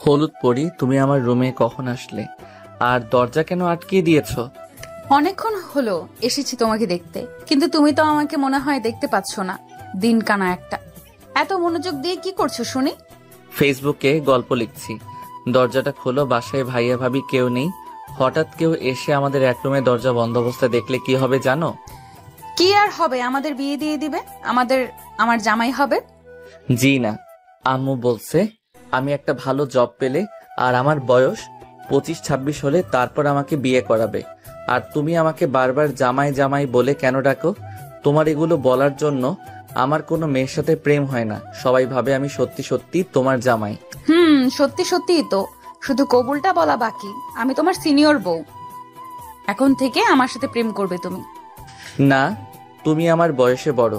হলুদ পরি, তুমি আমার রুমে কখন আসলে? আর দরজা কেন আটকে দিয়েছো? অনেকক্ষণ হলো এসেছি তোমাকে দেখতে, কিন্তু তুমি তো আমাকে মনে হয় দেখতে পাচ্ছ না। দিন কানা একটা। এত মনোযোগ দিয়ে কি করছো শুনি? ফেসবুকে গল্প লিখছি। দরজাটা খোলো, বাসায় ভাইয়া ভাবি কেউ নেই। হঠাৎ কেউ এসে আমাদের এক রুমে দরজা বন্ধ অবস্থা দেখলে কি হবে জানো? কি আর হবে, আমাদের বিয়ে দিয়ে দিবে। আমার জামাই হবে। জি না, আম্মু বলছে আমি একটা ভালো জব পেলে আর আমার বয়স 25-26 হলে তারপর আমাকে বিয়ে করাবে। আর তুমি আমাকে বারবার জামাই জামাই বলে কেন ডাকো? তোমার এগুলো বলার জন্য আমার কোনো মেয়ের সাথে প্রেম হয় না। সবাই ভাবে আমি সত্যি সত্যি তোমার জামাই। সত্যি সত্যিই তো, শুধু কবুলটা বলা বাকি। আমি তোমার সিনিয়র বউ, এখন থেকে আমার সাথে প্রেম করবে তুমি। না, তুমি আমার বয়সে বড়।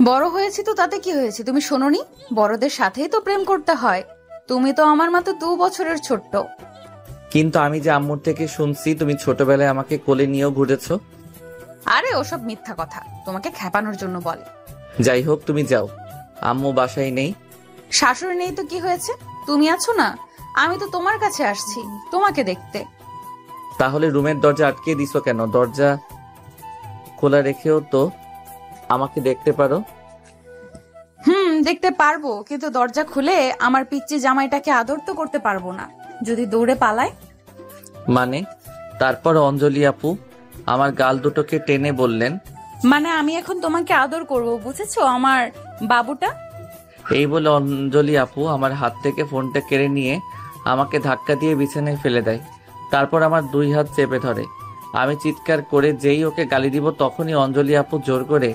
বড় হয়েছি তো তাতে কি হয়েছে? তুমি শোনোনি, বড়দের সাথেই তো প্রেম করতে হয়। তুমি তো আমার মাত্র 2 বছরের ছোট্ট। কিন্তু আমি যে আম্মুর থেকে শুনছি তুমি ছোটবেলায় আমাকে কোলে নিয়েও ঘুরেছো। আরে ওসব মিথ্যা কথা, তোমাকে খেপানোর জন্য বলে। যাই হোক, তুমি যাও, আম্মু বাসায় নেই। শাশুড়ি নেই তো কি হয়েছে? তুমি আছো না, আমি তো তোমার কাছে আসছি তোমাকে দেখতে। তাহলে রুমের দরজা আটকে দিছো কেন? দরজা খোলা রেখেও তো আমাকে দেখতে পারো। দেখতে পারবো, কিন্তু দরজা খুলে আমার পিচ্চি জামাইটাকে আদর তো করতে পারবো না, যদি দৌড়ে পালায়। মানে? তারপর অঞ্জলি আপু আমার গাল দুটোকে টেনে বললেন, মানে আমি এখন তোমাকে আদর করব, বুঝেছো আমার বাবুটা? এই বলে অঞ্জলি আপু আমার হাত থেকে ফোনটা কেড়ে নিয়ে আমাকে ধাক্কা দিয়ে বিছানায় ফেলে দেয়। তারপর আমার 2 হাত চেপে ধরে। আমি চিৎকার করে যেই ওকে গালি দিব তখনই অঞ্জলি আপু জোর করে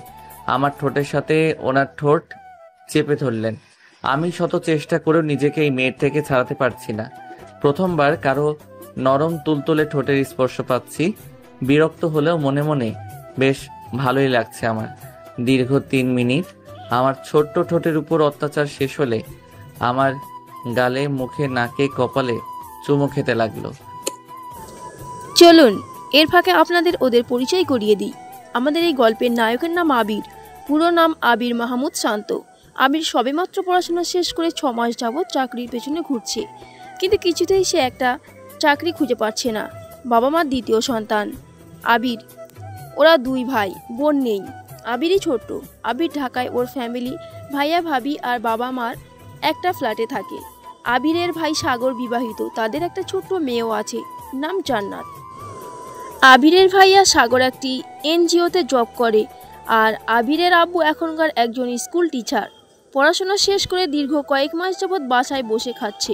আমার ঠোঁটের সাথে ওনার ঠোঁট চেপে ধরলেন। আমি শত চেষ্টা করেও নিজেকে এই মেয়ের থেকে ছাড়াতে পারছি না। প্রথমবার কারো নরম তুলতুলে ঠোঁটের স্পর্শ পাচ্ছি। বিরক্ত হলেও মনে মনে বেশ ভালোই লাগছে আমার। দীর্ঘ 3 মিনিট আমার ছোট্ট ঠোঁটের উপর অত্যাচার শেষ হলে আমার গালে, মুখে, নাকে, কপালে চুমু খেতে লাগলো। চলুন এর ফাঁকে আপনাদের ওদের পরিচয় করিয়ে দিই। আমাদের এই গল্পের নায়কের নাম আবির। পুরো নাম আবির মাহমুদ শান্ত। আবির সবেমাত্র পড়াশোনা শেষ করে 6 মাস যাবৎ চাকরির পেছনে ঘুরছে, কিন্তু কিছুতেই সে একটা চাকরি খুঁজে পাচ্ছে না। বাবা মার দ্বিতীয় সন্তান আবির। ওরা 2 ভাই, বোন নেই। আবিরই ছোট্ট। আবির ঢাকায় ওর ফ্যামিলি, ভাইয়া ভাবি আর বাবা মার একটা ফ্ল্যাটে থাকে। আবিরের ভাই সাগর বিবাহিত, তাদের একটা ছোট্ট মেয়েও আছে, নাম জান্নাত। আবিরের ভাইয়া সাগর একটি এনজিওতে জব করে, আর আবিরের আব্বু এখনকার একজন স্কুল টিচার। পড়াশোনা শেষ করে দীর্ঘ কয়েক মাস যাবৎ বাসায় বসে খাচ্ছে।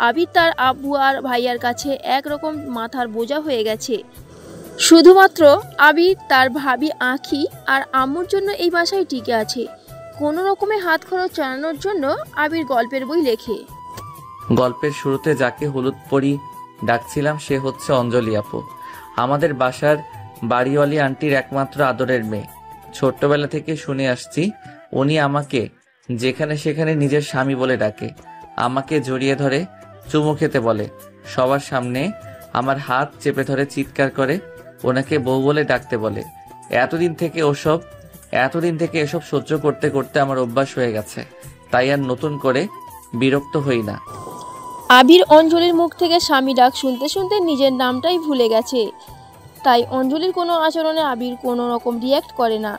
আবির তার আব্বু আর ভাইয়ার কাছে একরকম মাথার বোঝা হয়ে গেছে। শুধুমাত্র আবির, তার ভাবি আঁখি আর আম্মুর জন্য এই বাসায় টিকে আছে। কোনো রকমে হাত খরচ চালানোর জন্য আবির গল্পের বই লেখে। গল্পের শুরুতে যাকে হলুদ পরি ডাকছিলাম সে হচ্ছে অঞ্জলি আপু, আমাদের বাসার বাড়িওয়ালি আন্টির একমাত্র আদরের মেয়ে। ছোট্টবেলা থেকে শুনে আসছি উনি আমাকে যেখানে সেখানে নিজের স্বামী বলে ডাকে, আমাকে জড়িয়ে ধরে চুমু খেতে বলে, সবার সামনে আমার হাত চেপে ধরে চিৎকার করে ওনাকে বউ বলে ডাকতে বলে। এতদিন থেকে এসব সহ্য করতে করতে আমার অভ্যাস হয়ে গেছে, তাই আর নতুন করে বিরক্ত হই না। আবির অঞ্জলির মুখ থেকে স্বামী ডাক শুনতে শুনতে নিজের নামটাই ভুলে গেছে, তাই অঞ্জলির কোনো আচরণে আবির কোনো রকম রিয়্যাক্ট করে না।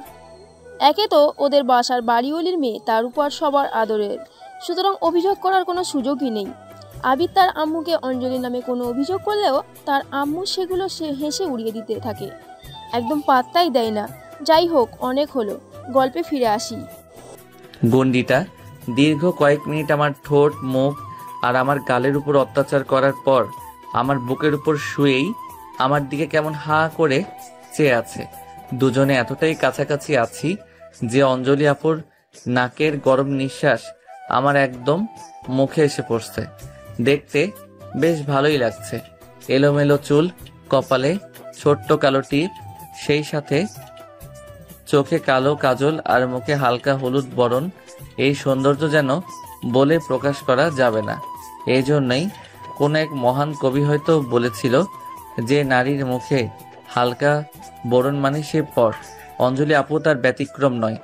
একে তো ওদের বাসার বাড়িওয়ালির মেয়ে, তার উপর সবার আদরের, সুতরাং অভিযোগ করার কোনো সুযোগই নেই। আবির তার আম্মুকে অঞ্জলির নামে কোনো অভিযোগ করলেও তার আম্মু সেগুলো হেসে উড়িয়ে দিতে থাকে, একদম পাত্তাই দেয় না। যাই হোক, অনেক হলো, গল্পে ফিরে আসি। গন্ডিটা দীর্ঘ কয়েক মিনিট আমার ঠোঁট, মুখ আর আমার গালের উপর অত্যাচার করার পর আমার বুকের উপর শুয়েই আমার দিকে কেমন হা করে চেয়ে আছে। দুজনে এতটাই কাছাকাছি আছি যে অঞ্জলি আপুর নাকের গরম নিঃশ্বাস আমার একদম মুখে এসে পড়ছে। দেখতে বেশ ভালোই লাগছে। এলোমেলো চুল, কপালে ছোট্ট কালো টিপ, সেই সাথে চোখে কালো কাজল আর মুখে হালকা হলুদ বরণ। এই সৌন্দর্য যেন বলে প্রকাশ করা যাবে না। এই জন্যই কোন এক মহান কবি হয়তো বলেছিল যে নারীর মুখে হালকা বরণ মানে সে পর। অঞ্জলি আপু তার ব্যতিক্রম নয়।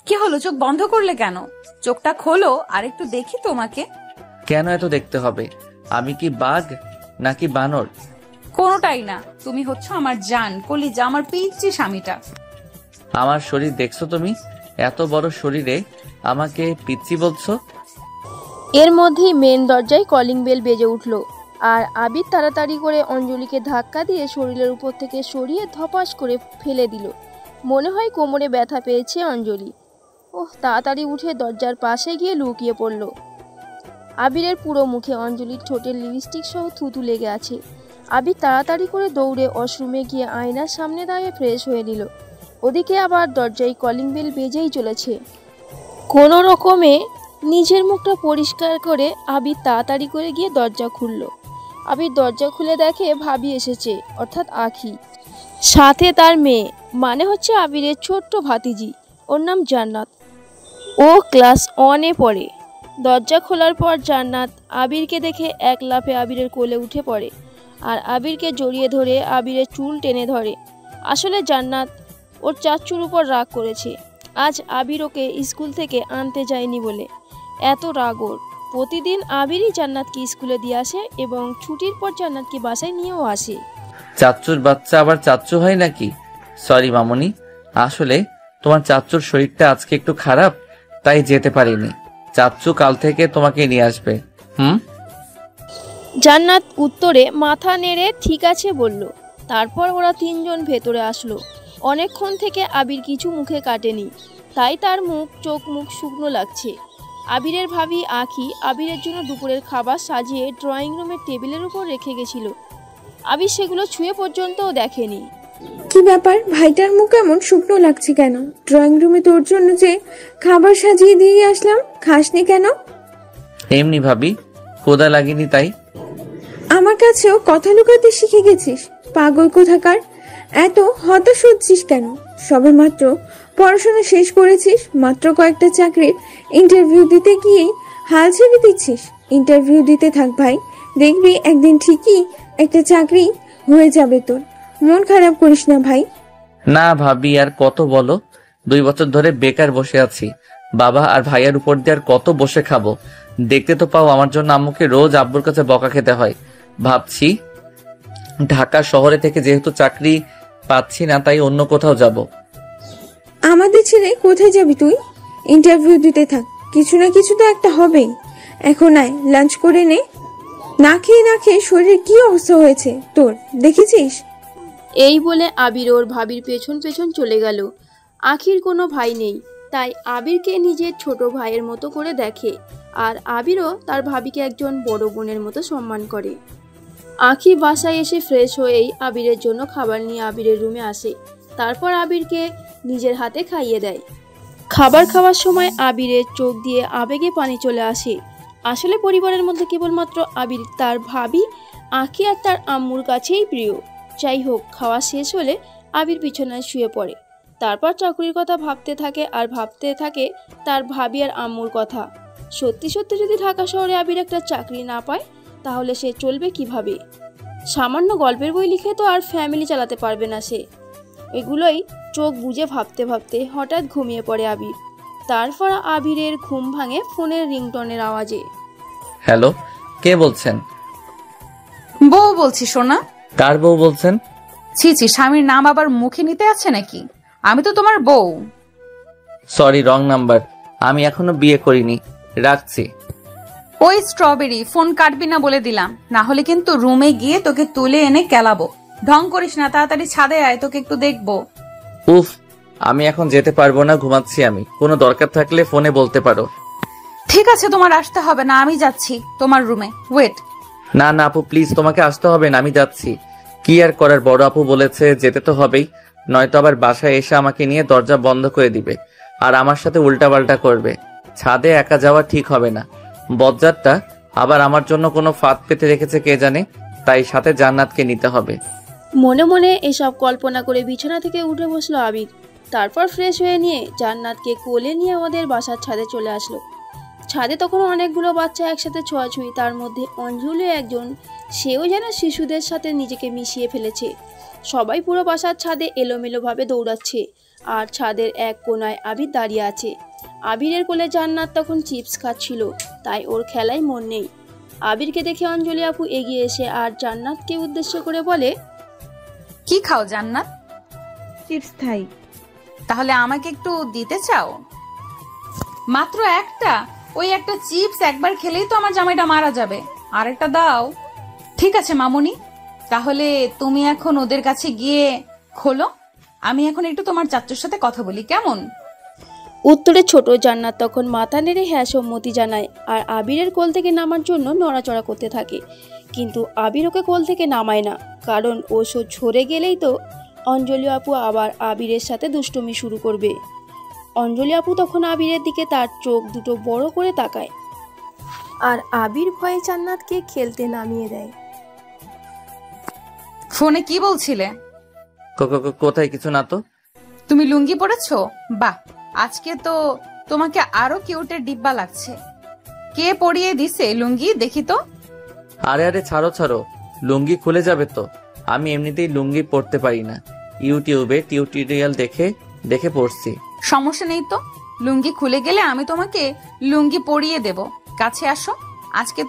কি হলো, চোখ বন্ধ করলে কেন? চোখটা খোলো আর একটু দেখি তোমাকে। কেন এত দেখতে হবে? আমি কি বাঘ নাকি বানর? কোনোটাই না, তুমি হচ্ছে আমার জান, কলিজা, আমার পিচ্চি স্বামীটা। আমার শরীর দেখছো তুমি? এত বড় শরীরে আমাকে পিচ্চি বলছো? এর মধ্যেই মেন দরজায় কলিং বেল বেজে উঠল, আর আবির তাড়াতাড়ি করে অঞ্জলিকে ধাক্কা দিয়ে শরীরের উপর থেকে সরিয়ে ধপাস করে ফেলে দিল। মনে হয় কোমরে ব্যথা পেয়েছে অঞ্জলি। ওহ, তাড়াতাড়ি উঠে দরজার পাশে গিয়ে লুকিয়ে পড়ল। আবিরের পুরো মুখে অঞ্জলির ঠোঁটের লিপস্টিক সহ থুতু লেগে আছে। আবির তাড়াতাড়ি করে দৌড়ে ওয়াশরুমে গিয়ে আয়নার সামনে দাঁড়িয়ে ফ্রেশ হয়ে নিল। ওদিকে আবার দরজায় কলিং বেল বেজেই চলেছে। কোনো রকমে নিজের মুখটা পরিষ্কার করে আবির তাড়াতাড়ি করে গিয়ে দরজা খুলল। আবির দরজা খুলে দেখে ভাবি এসেছে, অর্থাৎ আখি, সাথে তার মেয়ে, মানে হচ্ছে আবিরের ছোট্ট ভাতিজি। ওর নাম জান্নাত। ও ক্লাস 1-এ পড়ে। দরজা খোলার পর জান্নাত আবিরকে দেখে এক লাফে আবিরের কোলে উঠে পড়ে আর আবিরকে জড়িয়ে ধরে আবিরের চুল টেনে ধরে। আসলে জান্নাত ওর চাচ্চুর উপর রাগ করেছে। আজ আবির ওকে স্কুল থেকে আনতে যায়নি বলে এত রাগ ওর। প্রতিদিন আবিরই জান্নাতকে স্কুলে দিয়ে আসে এবং ছুটির পর জান্নাতকে বাসায় নিয়েও আসে। চাচ্চুর বাচ্চা আবার চাচ্চু হয় নাকি? সরি মামনি, আসলে তোমার চাচ্চুর শরীরটা আজকে একটু খারাপ, তাই যেতে পারিনি। চাচ্চু কাল থেকে তোমাকে নিয়ে আসবে। জান্নাত উত্তরে মাথা নেড়ে ঠিক আছে বলল। তারপর ওরা তিনজন ভেতরে আসলো। অনেকক্ষণ থেকে আবির কিছু মুখে কাটেনি, তাই তার চোখ মুখ শুকনো লাগছে। আবিরের ভাবি আখি আবিরের জন্য দুপুরের খাবার সাজিয়ে ড্রয়িং রুমের টেবিলের উপর রেখে গেছিল। আবির সেগুলো ছুঁয়ে পর্যন্তও দেখেনি। কি ব্যাপার, ভাইটার মুখ এমন শুকনো লাগছে কেন? ড্রয়িং রুমে তোর জন্য যে খাবার সাজিয়ে দিয়ে আসলাম, খাসনি কেন? এমনি ভাবি, ক্ষুধা লাগেনি তাই। আমার কাছেও কথা লুকাতে শিখে গেছিস, পাগল কোথাকার। এত হতাশ হচ্ছিস কেন? সবে মাত্র পড়াশোনা শেষ করেছিস, মাত্র কয়েকটা চাকরির ইন্টারভিউ দিতে গিয়েই হাল ছেড়ে দিচ্ছিস। ইন্টারভিউ দিতে থাক ভাই, দেখবি একদিন ঠিকই একটা চাকরি হয়ে যাবে তোর। মন খারাপ করিস না ভাই। না ভাবি, আর কত বলো? 2 বছর ধরে বেকার বসে আছি। বাবা আর ভাইয়ার উপর দিয়ে আর কত বসে খাবো? দেখতে তো পাও আমার জন্য আম্মুকে রোজ আব্বুর কাছে বকা খেতে হয়। ভাবছি ঢাকা শহরে থেকে যেহেতু চাকরি পাচ্ছি না, তাই অন্য কোথাও যাব। আমাদের ছেড়ে কোথায় যাবি তুই? ইন্টারভিউ দিতে থাক, কিছু না কিছু তো একটা হবেই। এখন আয়, লাঞ্চ করে নে। না খেয়ে শরীরের কি অবস্থা হয়েছে তোর, দেখেছিস? এই বলে আবির ওর ভাবির পেছন পেছন চলে গেল। আখির কোনো ভাই নেই, তাই আবিরকে নিজের ছোট ভাইয়ের মতো করে দেখে, আর আবিরও তার ভাবিকে একজন বড় বোনের মতো সম্মান করে। আখি বাসায় এসে ফ্রেশ হয়েই আবিরের জন্য খাবার নিয়ে আবিরের রুমে আসে। তারপর আবিরকে নিজের হাতে খাইয়ে দেয়। খাবার খাওয়ার সময় আবিরের চোখ দিয়ে আবেগে পানি চলে আসে। আসলে পরিবারের মধ্যে কেবলমাত্র আবির তার ভাবি আখি আর তার আম্মুর কাছেই প্রিয়। যাই হোক, খাওয়া শেষ হলে আবির বিছানায় শুয়ে পড়ে। তারপর চাকরির কথা ভাবতে থাকে আর ভাবতে থাকে তার ভাবি আর আম্মুর কথা। সত্যি সত্যি যদি ঢাকা শহরে আবির একটা চাকরি না পায়, তাহলে সে চলবে কিভাবে? সামান্য গল্পের বই লিখে তো আর ফ্যামিলি চালাতে পারবে না সে। এগুলোই চোখ বুজে ভাবতে ভাবতে হঠাৎ ঘুমিয়ে পড়ে আবির। তারপর আবিরের ঘুম ভাঙে ফোনের রিংটনের আওয়াজে। হ্যালো, কে বলছেন? বউ বলছি সোনা। কার বউ বলছেন? ছি ছি, স্বামীর নাম আবার মুখে নিতে আছে নাকি? আমি তো তোমার বউ। Sorry, wrong number. আমি এখনো বিয়ে করিনি, রাখছি। ওই স্ট্রবেরি, ফোন কাটবি না বলে দিলাম, না হলে কিন্তু রুমে গিয়ে তোকে তুলে এনে কেলাবো। ঢং করিস না, তাড়াতাড়ি ছাদে আয়, তোকে একটু দেখবো। উফ, আমি এখন যেতে পারবো না, ঘুমাচ্ছি আমি। কোনো দরকার থাকলে ফোনে বলতে পারো। ঠিক আছে, তোমার আসতে হবে না, আমি যাচ্ছি তোমার রুমে। ওয়েট। না না আপু, প্লিজ, তোমাকে আসতে হবে না, আমি যাচ্ছি। কি আর করার, বড় আপু বলেছে যেতে তো হবেই, নয়তো আবার বাসায় এসে আমাকে নিয়ে দরজা বন্ধ করে দিবে আর আমার সাথে উল্টাপাল্টা করবে। ছাদে একা যাওয়া ঠিক হবে না। বজ্জাতটা আবার আমার জন্য কোনো ফাঁদ পেতে রেখেছে কে জানে, তাই সাথে জান্নাতকে নিতে হবে। মনে মনে এসব কল্পনা করে বিছানা থেকে উঠে বসলো আবির। তারপর ফ্রেশ হয়ে নিয়ে জান্নাতকে কোলে নিয়ে ওদের বাসার ছাদে চলে আসলো। ছাদে তখন অনেকগুলো বাচ্চা একসাথে ছোঁয়াছুঁই, তার মধ্যে অঞ্জলি একজন। সেও যেন শিশুদের সাথে নিজেকে মিশিয়ে ফেলেছে। সবাই পুরো বাসার ছাদে এলোমেলোভাবে দৌড়াচ্ছে, আর ছাদের এক কোনায় আবির দাঁড়িয়ে আছে। আবিরের কোলে জান্নাত তখন চিপস খাচ্ছিল, তাই ওর খেলায় মন নেই। আবিরকে দেখে অঞ্জলি আপু এগিয়ে এসে আর জান্নাতকে উদ্দেশ্য করে বলে, কি খাও জান্নাত? চিপস খাই। তাহলে আমাকে একটু দিতে চাও? মাত্র একটা? ওই একটা চিপস একবার খেলেই তো আমার জামাইটা মারা যাবে, আরেকটা দাও। ঠিক আছে মামুনি, তাহলে তুমি এখন ওদের কাছে গিয়ে খোলো, আমি এখন একটু তোমার চাচ্চুর সাথে কথা বলি, কেমন? উত্তরে ছোট জান্নাত তখন মাথা নেড়ে হ্যাঁ সম্মতি জানায় আর আবিরের কোল থেকে নামার জন্য নড়াচড়া করতে থাকে। কিন্তু আবির ওকে কোল থেকে নামায় না, কারণ ও ঝরে গেলেই তো অঞ্জলি আপু আবার আবিরের সাথে দুষ্টুমি শুরু করবে। অঞ্জলি আপু তখন আবিরের দিকে তার চোখ দুটো বড় করে তাকায় আর আবির ভয়ে জান্নাতকে খেলতে নামিয়ে দেয়। ফোনে কি বলছিলে? কোথায় কিছু না তো। তুমি লুঙ্গি পরেছো? বাহ, আজকে তো তোমাকে আরো কিউটের ডিব্বা লাগছে। কে পরিয়ে দিছে লুঙ্গি, দেখি তো। আরে আরে ছাড়ো, লুঙ্গি খুলে যাবে তো। আমি এমনিতেই লুঙ্গি পরতে পারি না, ইউটিউবে টিউটোরিয়াল দেখে পড়ছি। সমস্যা নেই তো, লুঙ্গি খুলে গেলে আমি তোমাকে লুঙ্গি পরিয়ে দেব। কাছে আসো, আজকে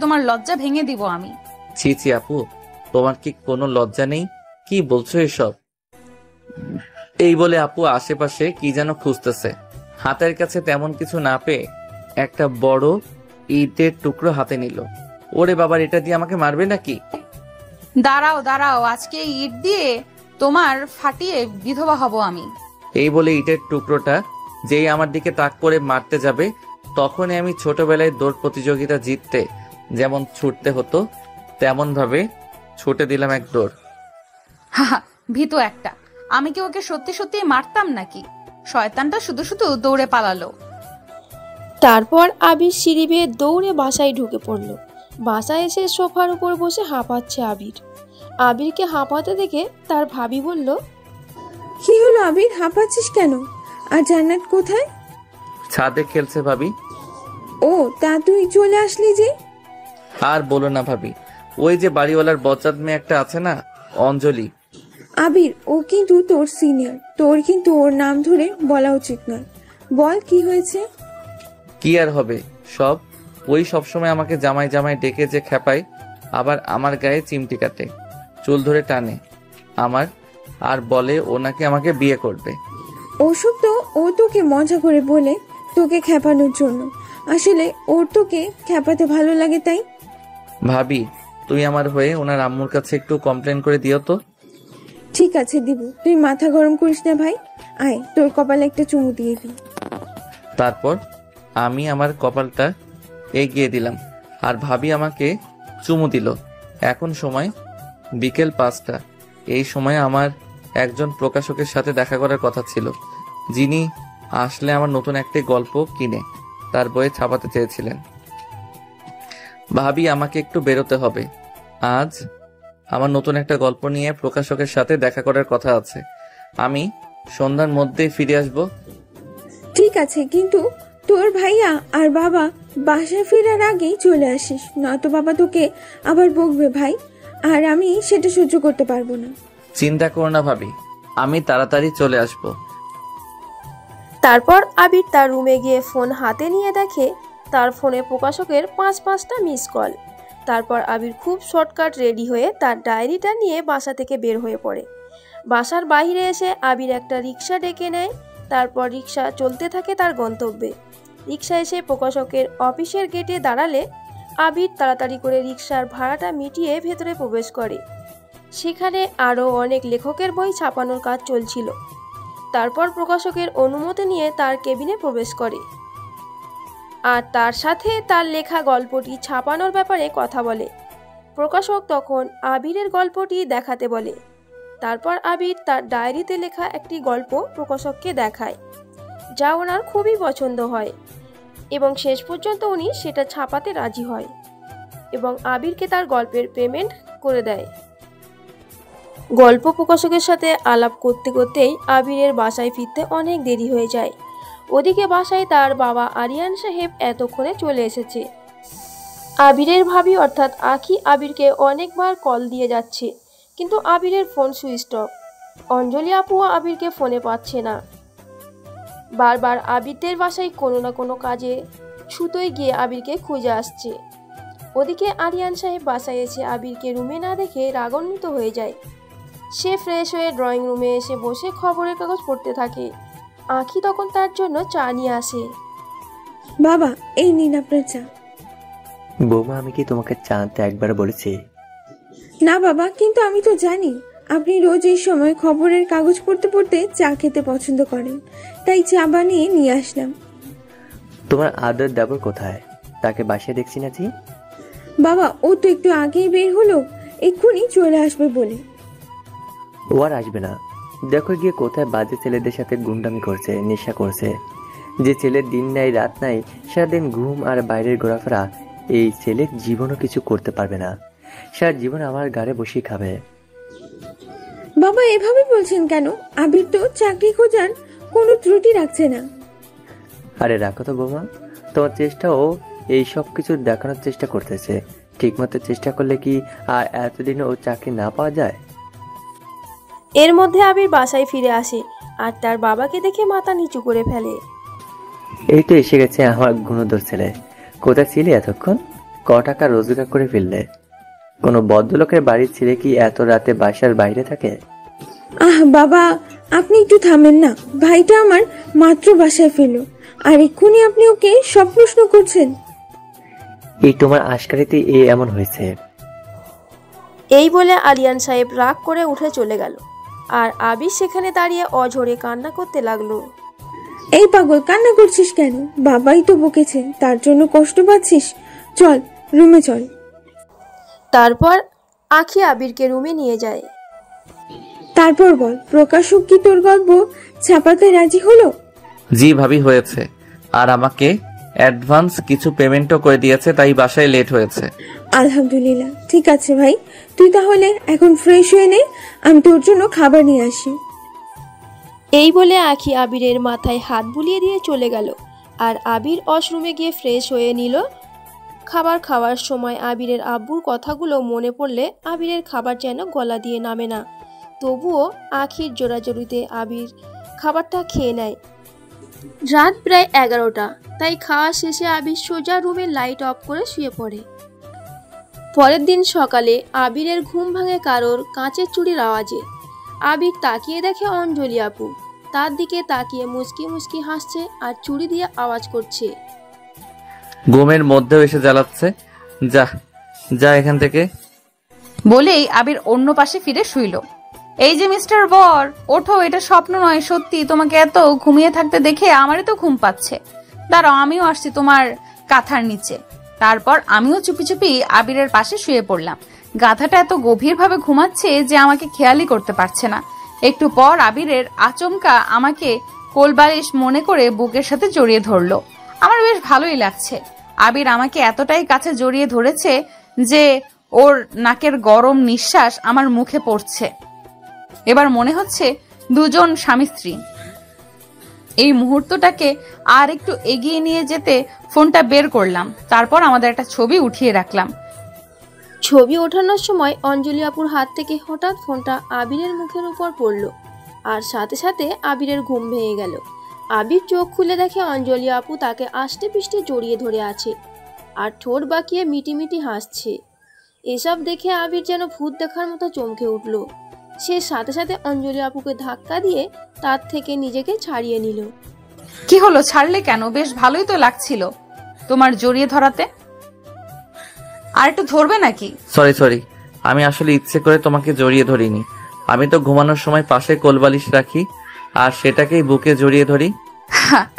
তোমার লজ্জা ভেঙে দিব আমি। ছি আপু, তোমার কি কোনো লজ্জা নেই? কি বলছো এসব? এই বলে আপু আশেপাশে কি যেন খুঁজতেছে। হাতের কাছে তেমন কিছু না পেয়ে একটা বড় ইটের টুকরো হাতে নিল। ওরে বাবার, এটা দিয়ে আমাকে মারবে নাকি? দাঁড়াও, আজকে ইট দিয়ে তোমার ফাটিয়ে বিধবা হব আমি। এই বলে ইটের টুকরোটা যেই আমার দিকে তাক করে মারতে যাবে, তখনই আমি ছোটবেলায় দৌড় প্রতিযোগিতা জিততে যেমন ছুটতে হতো তেমন ভাবে ছুটে দিলাম এক দৌড়। হাহা, ভীতু একটা। আমি কি ওকে সত্যি সত্যি মারতাম নাকি? শয়তানটা শুধু শুধু দৌড়ে পালালো। তারপর আবির সিঁড়ি বেয়ে দৌড়ে বাসায় ঢুকে পড়ল। বাসায় এসে সোফার উপর বসে হাঁপাচ্ছে আবির। আবিরকে হাঁপাতে দেখে তার ভাবি বলল, কি হলো আবির, হাঁপাচ্ছিস কেন? আর জান্নাত কোথায়? ছাদে খেলছে ভাবি। ও, তা তুই চলে আসলি যে? আর বলো না ভাবি, ওই যে বাড়িওয়ালার বচ্চাদ মেয়ে একটা আছে না, অঞ্জলি। আবির, ও কিন্তু তোর সিনিয়র, তোর কিন্তু ওর নাম ধরে বলা উচিত নয়। বল কি হয়েছে? কি আর হবে, সব ওই সবসময় আমাকে জামাই জামাই ডেকে যে খেপায়, আবার আমার গায়ে চিমটি কাটে, চুল ধরে টানে আমার, আর বলে ও নাকি আমাকে বিয়ে করবে। ওসব তো ও তোকে মজা করে বলে, তোকে খেপানোর জন্য। আসলে ওর তোকে খেপাতে ভালো লাগে তাই। ভাবি, তুই আমার হয়ে ওনার আম্মুর কাছে একটু কমপ্লেন করে দিও তো। ঠিক আছে, দিব। তুই মাথা গরম করিস না ভাই, আয় তোর কপালে একটা চুমু দিয়ে দিই। তারপর আমি আমার কপালটা এগিয়ে দিলাম আর ভাবি আমাকে চুমু দিল। এখন সময় বিকেল 5টা। এই সময় আমার একজন প্রকাশকের সাথে দেখা করার কথা ছিল, যিনি আসলে আমার নতুন একটি গল্প কিনে তার বইয়ে ছাপাতে চেয়েছিলেন। ভাবি আমাকে একটু বেরোতে হবে, আজ আমার নতুন একটা গল্প নিয়ে প্রকাশকের সাথে দেখা করার কথা আছে। আমি সন্ধ্যার মধ্যেই ফিরে আসব। ঠিক আছে, কিন্তু তোর ভাইয়া আর বাবা বাসায় ফেরার আগেই চলে আসিস, নয়তো বাবা তোকে আবার বকবে ভাই, আর আমি সেটা সহ্য করতে পারবো না। চিন্তা করো না ভাবি, আমি তাড়াতাড়ি চলে আসব। তারপর আবির তার রুমে গিয়ে ফোন হাতে নিয়ে দেখে তার ফোনে প্রকাশকের 5-5টা মিস কল। তারপর আবির খুব শর্টকাট রেডি হয়ে তার ডায়েরিটা নিয়ে বাসা থেকে বের হয়ে পড়ে। বাসার বাইরে এসে আবির একটা রিক্সা ডেকে নেয়। তারপর রিক্সা চলতে থাকে তার গন্তব্যে। রিক্সা এসে প্রকাশকের অফিসের গেটে দাঁড়ালে আবির তাড়াতাড়ি করে রিক্সার ভাড়াটা মিটিয়ে ভেতরে প্রবেশ করে। সেখানে আরও অনেক লেখকের বই ছাপানোর কাজ চলছিল। তারপর প্রকাশকের অনুমতি নিয়ে তার কেবিনে প্রবেশ করে আর তার সাথে তার লেখা গল্পটি ছাপানোর ব্যাপারে কথা বলে। প্রকাশক তখন আবিরের গল্পটি দেখাতে বলে। তারপর আবির তার ডায়েরিতে লেখা একটি গল্প প্রকাশককে দেখায়, যা ওনার খুবই পছন্দ হয় এবং শেষ পর্যন্ত উনি সেটা ছাপাতে রাজি হয় এবং আবিরকে তার গল্পের পেমেন্ট করে দেয়। গল্প প্রকাশকের সাথে আলাপ করতে করতেই আবিরের বাসায় ফিরতে অনেক দেরি হয়ে যায়। ওদিকে বাসায় তার বাবা আরিয়ান সাহেব এতক্ষণে চলে এসেছে। আবিরের ভাবি অর্থাৎ আখি আবিরকে অনেকবার কল দিয়ে যাচ্ছে, কিন্তু আবিরের ফোন সুইচ অফ। অঞ্জলি আপুও আবিরকে ফোনে পাচ্ছে না। বারবার আবিরদের বাসায় কোনো না কোনো কাজে ছুতোয় গিয়ে আবিরকে খুঁজে আসছে। ওদিকে আরিয়ান সাহেব বাসায় এসে আবিরকে রুমে না দেখে রাগান্বিত হয়ে যায়। সে ফ্রেশ হয়ে ড্রয়িং রুমে এসে বসে খবরের কাগজ পড়তে থাকে। আঁখি তখন তার জন্য চা নিয়ে আসে। বাবা, এই নিন আপনার চা। বৌমা, আমি কি তোমাকে চা আনতে একবার বলেছি? না বাবা, কিন্তু আমি তো জানি আপনি রোজ এই সময় খবরের কাগজ পড়তে পড়তে চা খেতে পছন্দ করেন, তাই চা বানিয়ে নিয়ে আসলাম। তোমার আদর দেবর কোথায়? তাকে বাসায় দেখছি না জি। বাবা, ও তো একটু আগেই বের হলো, এক্ষুনি চলে আসবে বলে। ও আর আসবে না। দেখো গিয়ে কোথায় বাজে ছেলেদের সাথে গুন্ডামি করছে, নেশা করছে। যে ছেলের দিন নাই রাত নাই, সারাদিন ঘুম আর বাইরের ঘোরাফেরা, এই ছেলে জীবনও কিছু করতে পারবে না। সারা জীবন আমার ঘাড়ে বসেই খাবে। বাবা, এভাবে বলছেন কেন? আবির তো চাকরি খোঁজার কোনো ত্রুটি রাখছে না। আরে রাখো তো বৌমা, তোমার চেষ্টাও এই সব কিছু দেখানোর চেষ্টা করতেছে। ঠিকমতো চেষ্টা করলে কি আর এতদিনে ও চাকরি না পাওয়া যায়? এর মধ্যে আবির বাসায় ফিরে আসে আর তার বাবাকে দেখে মাথা নিচু করে ফেলে। এই তো এসে গেছে আমার গুণধর ছেলে। কোথায় ছিলে এতক্ষণ? ক টাকা রোজগার করে ফেললে? কোনো ভদ্রলোকের বাড়ির ছেলে কি এত রাতে বাসার বাইরে থাকে? আহ বাবা, আপনি একটু থামেন না। ভাইটা আমার মাত্র বাসায় ফেলো, আর এক্ষুনি আপনি ওকে সব প্রশ্ন করছেন। এই তোমার আশকারিতে এমন হয়েছে। এই বলে আরিয়ান সাহেব রাগ করে উঠে চলে গেল আর আবির সেখানে দাঁড়িয়ে অঝরে কান্না করতে লাগলো। এই পাগল, কান্না করছিস কেন? বাবাই তো বকেছে, তার জন্য কষ্ট পাচ্ছিস? চল রুমে চল। তারপর আঁখি আবিরকে রুমে নিয়ে যায়। তারপর বল, প্রকাশক কি তোর গল্প ছাপাতে রাজি হলো? জি ভাবি, হয়েছে। আর আমাকে অ্যাডভান্স কিছু পেমেন্টও করে দিয়েছে, তাই বাসায় লেট হয়েছে। আলহামদুলিল্লাহ। ঠিক আছে ভাই, তুই তাহলে এখন ফ্রেশ হয়ে নে, আমি তোর জন্য খাবার নিয়ে আসি। এই বলে আঁখি আবিরের মাথায় হাত বুলিয়ে দিয়ে চলে গেল আর আবির ওয়াশরুমে গিয়ে ফ্রেশ হয়ে নিল। খাবার খাওয়ার সময় আবিরের আব্বুর কথাগুলো মনে পড়লে আবিরের খাবার যেন গলা দিয়ে নামে না। তবুও আঁখির জোরাজোরিতে আবির খাবারটা খেয়ে নেয়। রাত প্রায় 11টা, তাই খাওয়া শেষে আবির সোজা রুমের লাইট অফ করে শুয়ে পড়ে। পরের দিন সকালে আবিরের ঘুম ভাঙে কারোর কাঁচের চুড়ির আওয়াজে। আবির তাকিয়ে দেখে অঞ্জলি আপু তার দিকে তাকিয়ে মুচকি মুচকি হাসছে আর চুড়ি দিয়ে আওয়াজ করছে। ঘুমের মধ্যেও এসে জ্বালাচ্ছে। যা যা এখান থেকে। বলেই আবির অন্য পাশে ফিরে শুইল। এই যে মিস্টার বর, ওঠো, এটা স্বপ্ন নয়, সত্যি। তোমাকে এত ঘুমিয়ে থাকতে দেখে আমারই তো ঘুম পাচ্ছে। দাঁড়াও, আমিও আসছি তোমার কাঁথার নিচে। তারপর আমিও চুপি চুপি আবিরের পাশে শুয়ে পড়লাম। গাধাটা এত গভীরভাবে ঘুমাচ্ছে যে আমাকে খেয়ালই করতে পারছে না। একটু পর আবিরের আচমকা আমাকে কোলবালিশ মনে করে বুকের সাথে জড়িয়ে ধরলো। আমার বেশ ভালোই লাগছে। আবির আমাকে এতটাই কাছে জড়িয়ে ধরেছে যে ওর নাকের গরম নিঃশ্বাস আমার মুখে পড়ছে। এবার মনে হচ্ছে দুজন স্বামী স্ত্রী। এই মুহূর্তটাকে আর একটু এগিয়ে নিয়ে যেতে ফোনটা বের করলাম। তারপর আমাদের একটা ছবি উঠিয়ে রাখলাম। ছবি ওঠানোর সময় অঞ্জলি আপুর হাত থেকে হঠাৎ ফোনটা আবিরের মুখের উপর পড়ল আর সাথে সাথে আবিরের ঘুম ভেঙে গেল। আবির চোখ খুলে দেখে অঞ্জলি আপু তাকে আষ্টে পিষ্টে জড়িয়ে ধরে আছে আর ঠোঁট বাঁকিয়ে মিটিমিটি হাসছে। এসব দেখে আবির যেন ভূত দেখার মতো চমকে উঠল। সে সাথে সাথে অঞ্জলি আপুকে ধাক্কা দিয়ে তার থেকে নিজেকে ছাড়িয়ে নিল। কি হলো, ছাড়লে কেন? বেশ ভালোই তো লাগছিল তোমার জড়িয়ে ধরাতে। আর একটু ধরবে নাকি? সরি, আমি আসলে ইচ্ছে করে তোমাকে জড়িয়ে ধরিনি। আমি তো ঘুমানোর সময় পাশে কোলবালিশ রাখি আর সেটাকেই বুকে জড়িয়ে ধরি।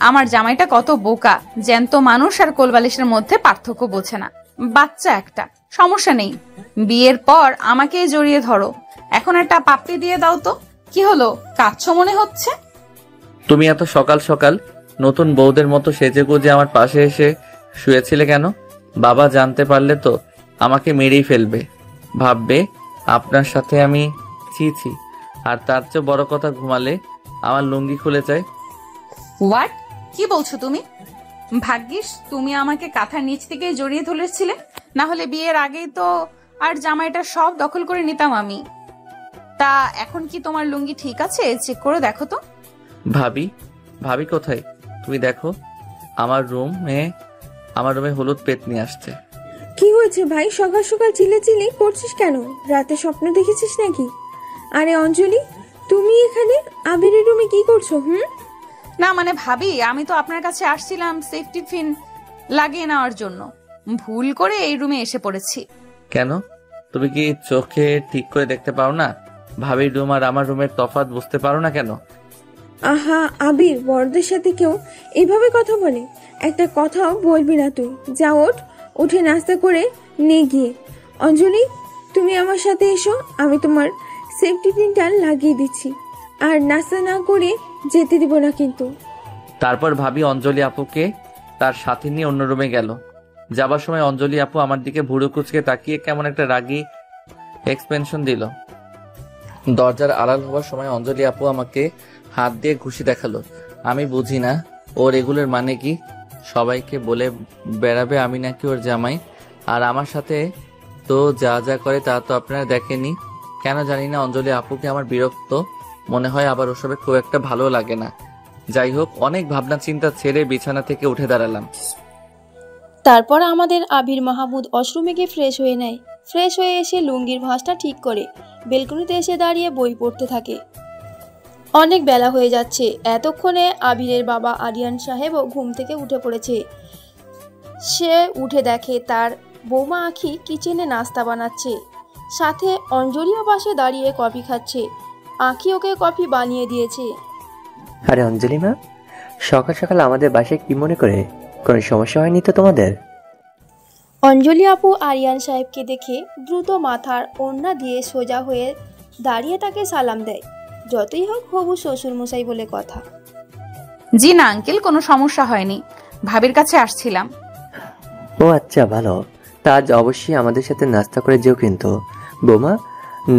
আমার জামাইটা কত বোকা, জ্যান্ত মানুষ আর কোলবালিশের মধ্যে পার্থক্য বোঝে না। বাচ্চা একটা, সমস্যা নেই। বিয়ের পর আমাকেই জড়িয়ে ধরো। এখন একটা পাপ্পি দিয়ে দাও তো। কি হলো, কাঁদছো মনে হচ্ছে? তুমি এত সকাল সকাল নতুন বউদের মতো সেজেগুজে আমার পাশে এসে শুয়েছিলে কেন? বাবা জানতে পারলে তো আমাকে মেরেই ফেলবে। ভাববে আপনার সাথে আমি ছি। আর তার চেয়ে বড় কথা, ঘুমালে আমার লুঙ্গি খুলে যায়। হোয়াট? কি বলছো তুমি? ভাগ্যিস তুমি আমাকে কাঁথার নিচ থেকে জড়িয়ে ধরেছিলে, না হলে বিয়ের আগেই তো আর জামাইটা সব দখল করে নিতাম আমি। তা এখন কি তোমার লুঙ্গি ঠিক আছে? চেক করে দেখো তো। ভাবি কোথায়? তুমি দেখো, আমার রুমে আমার রুমে হলুদ পেট নিয়ে আসছে। কি হয়েছে ভাই, সকাল সকাল চিল্লাচিল্লি করছিস কেন? রাতে স্বপ্ন দেখেছিস নাকি? আরে অঞ্জলি, তুমি এখানে আবিরের রুমে কি করছো? না মানে ভাবি, আমি তো আপনার কাছে আসছিলাম সেফটি পিন লাগিয়ে নেওয়ার জন্য, ভুল করে এই রুমে এসে পড়েছি। কেন, তুমি কি চোখে ঠিক করে দেখতে পাও না? ভাবির রুম আর আমার রুমের তফাৎ বুঝতে পারো না কেন? আহা আবির, বড়দের সাথে কেউ এইভাবে কথা বলে? একটা কথাও বলবি না তুই। যা ওঠ, উঠে নাস্তা করে নে গিয়ে। অঞ্জলি, তুমি আমার সাথে এসো, আমি তোমার সেফটি পিনটা লাগিয়ে দিচ্ছি। আর নাস্তা না করে যেতে দিব না কিন্তু। তারপর ভাবি অঞ্জলি আপুকে তার সাথে নিয়ে অন্য রুমে গেল। যাবার সময় অঞ্জলি আপু আমার দিকে ভুরু কুচকে তাকিয়ে কেমন একটা রাগী এক্সপ্রেশন দিল। দরজার আড়াল হওয়ার সময় অঞ্জলি আপু আমাকে হাত দিয়ে ঘুষি দেখালো। আমি বুঝি না ওর এগুলোর মানে কি। সবাইকে বলে বেড়াবে আমি নাকি ওর জামাই, আর আমার সাথে তো যা যা করে তা তো আপনারা দেখেনি। কেন জানি না অঞ্জলি আপুকে আমার বিরক্ত মনে হয়, আবার ওসবে খুব একটা ভালো লাগে না। যাই হোক, অনেক ভাবনা চিন্তা ছেড়ে বিছানা থেকে উঠে দাঁড়ালাম। তারপর আমাদের আবির মাহমুদ ওয়াশরুমে গিয়ে ফ্রেশ হয়ে নেয়। ফ্রেশ হয়ে এসে লুঙ্গির ভাঁজটা ঠিক করে বেলকনিতে এসে দাঁড়িয়ে বই পড়তে থাকে। অনেক বেলা হয়ে যাচ্ছে। এতক্ষণে আবিরের বাবা আরিয়ান সাহেবও ঘুম থেকে উঠে পড়েছে। সে উঠে দেখে তার বৌমা আখি কিচেনে নাস্তা বানাচ্ছে, সাথে অঞ্জলিও পাশে দাঁড়িয়ে কফি খাচ্ছে। আখি ওকে কফি বানিয়ে দিয়েছে। আরে অঞ্জলি মা, সকাল সকাল আমাদের বাসায় কি মনে করে? কোনো সমস্যা হয়নি তো তোমাদের? অঞ্জলি আপু আরিয়ান সাহেবকে দেখে দ্রুত মাথার ওড়না দিয়ে সোজা হয়ে দাঁড়িয়ে তাকে সালাম দেয়। যতই হোক হবু শ্বশুর মশাই বলে কথা। জি না আঙ্কেল, কোনো সমস্যা হয়নি, ভাবির কাছে আসছিলাম। ও আচ্ছা, ভালো। তা আজ অবশ্যই আমাদের সাথে নাস্তা করে যেও কিন্তু। বোমা,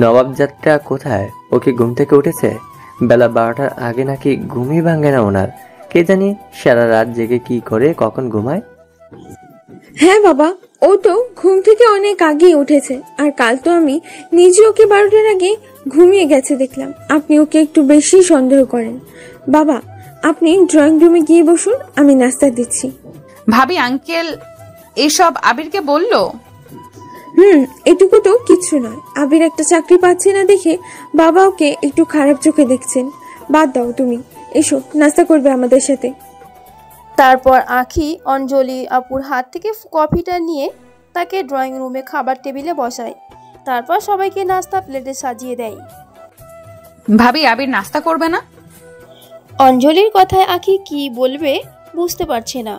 নবাবজাতটা কোথায়? ওকে ঘুম থেকে উঠেছে? বেলা 12টার আগে নাকি ঘুমই ভাঙে না ওনার। কে জানি সারা রাত জেগে কি করে কখন ঘুমায়। হ্যাঁ বাবা, ও তো ঘুম থেকে অনেক আগেই উঠেছে। আর কাল তো আমি নিজে ওকে 12টার আগে ঘুমিয়ে গেছে দেখলাম। আপনি ওকে একটু বেশি সন্দেহ করেন। বাবা, আপনি ড্রয়িং রুমে গিয়ে বসুন, আমি নাস্তা দিচ্ছি। ভাবি আঙ্কেল এসব আবিরকে বললো? এটুকু তো কিছু নয়। আবির একটা চাকরি পাচ্ছে না দেখে বাবা ওকে একটু খারাপ চোখে দেখছেন। বাদ দাও তুমি, এসো নাস্তা করবে আমাদের সাথে। তারপর আখি অঞ্জলি আপুর হাত থেকে কফিটা নিয়ে তাকে ড্রয়িং রুমে খাবার টেবিলে বসায়। তারপর সবাইকে নাস্তা প্লেটে সাজিয়ে দেয়। ভাবি আবির নাস্তা করবে না? অঞ্জলির কথায় আখি কি বলবে বুঝতে পারছে না।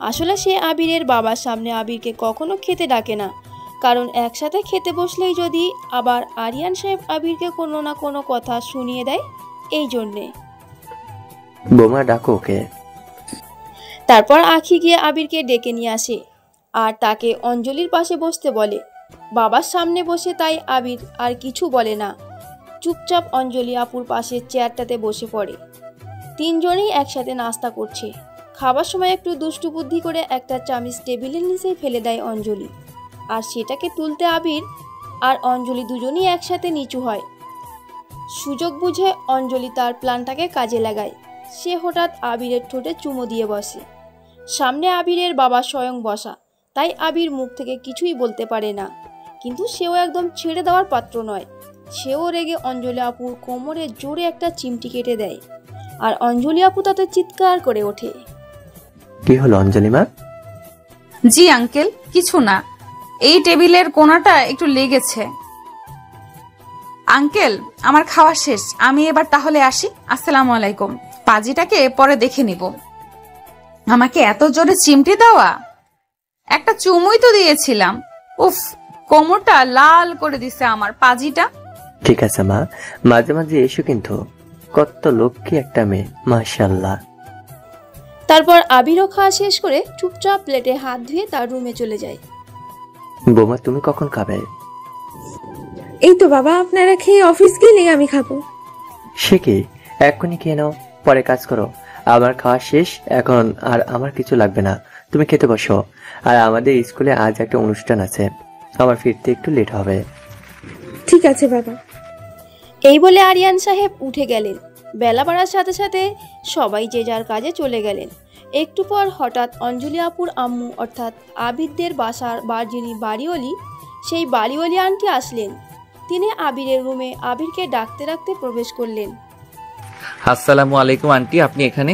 আসলে সে আবিরের বাবার সামনে আবিরকে কখনো খেতে ডাকে না, কারণ একসাথে খেতে বসলেই যদি আবার আরিয়ান সাহেব আবিরকে কোনো না কোনো কথা শুনিয়ে দেয়, এই জন্যে। বোমা, ডাকো ওকে। তারপর আখি গিয়ে আবিরকে ডেকে নিয়ে আসে আর তাকে অঞ্জলির পাশে বসতে বলে। বাবার সামনে বসে তাই আবির আর কিছু বলে না, চুপচাপ অঞ্জলি আপুর পাশে চেয়ারটাতে বসে পড়ে। তিনজনেই একসাথে নাস্তা করছে। খাবার সময় একটু দুষ্টু বুদ্ধি করে একটা চামচ টেবিলের নিচে ফেলে দেয় অঞ্জলি, আর সেটাকে তুলতে আবির আর অঞ্জলি দুজনেই একসাথে নিচু হয়। সুযোগ বুঝে অঞ্জলি তার প্ল্যানটাকে কাজে লাগায়। সে হঠাৎ আবিরের ঠোঁটে চুমো দিয়ে বসে। সামনে আবিরের বাবা স্বয়ং বসা, তাই আবির মুখ থেকে কিছুই বলতে পারে না। কিন্তু সেও একদম ছেড়ে দেওয়ার পাত্র নয়। সেও রেগে অঞ্জলি আপুর কোমরে জোরে একটা চিমটি কেটে দেয়, আর অঞ্জলি আপু তাতে চিৎকার করে ওঠে। কি হলো অঞ্জলি মা? জি আঙ্কেল, কিছু না, এই টেবিলের কোণাটা একটু লেগেছে। আঙ্কেল আমার খাওয়া শেষ, আমি এবার তাহলে আসি। আসসালামু আলাইকুম। পাজিটাকে পরে দেখে নিব। আমাকে এত জোরে চিমটি দেওয়া, একটা চুমুই তো দিয়েছিলাম। উফ, কোমরটা লাল করে দিছে আমার পাজিটা। ঠিক আছে মা, মাঝে মাঝে এসো কিন্তু। কত লক্ষ্মী একটা মেয়ে, মাশাআল্লাহ। তারপর আবিরও খাওয়া শেষ করে চুপচাপ প্লেটে হাত ধুয়ে তার রুমে চলে যায়। বোমা, তুমি কখন খাবে? এই তো বাবা, আপনারা খেয়ে অফিস গেলে আমি খাবো। সে কি, এক্ষুনি খেয়ে নাও, পরে কাজ করো। আমার খাওয়া শেষ এখন, আর আমার কিছু লাগবে না। তুমি খেতে বসো। আর আমাদের স্কুলে আজ একটা অনুষ্ঠান আছে, আমার ফিরতে একটু লেট হবে। ঠিক আছে বাবা। এই বলে আরিয়ান সাহেব উঠে গেলেন। বেলা বাড়ার সাথে সাথে সবাই যে যার কাজে চলে গেলেন। একটু পর হঠাৎ অঞ্জলি আপুর আম্মু অর্থাৎ আবিরদের যিনি বাড়িওয়ালি, সেই বাড়িওয়ালি আন্টি আসলেন। তিনি আবিরের রুমে আবিরকে ডাকতে ডাকতে প্রবেশ করলেন। আসসালামু আলাইকুম আন্টি, আপনি এখানে?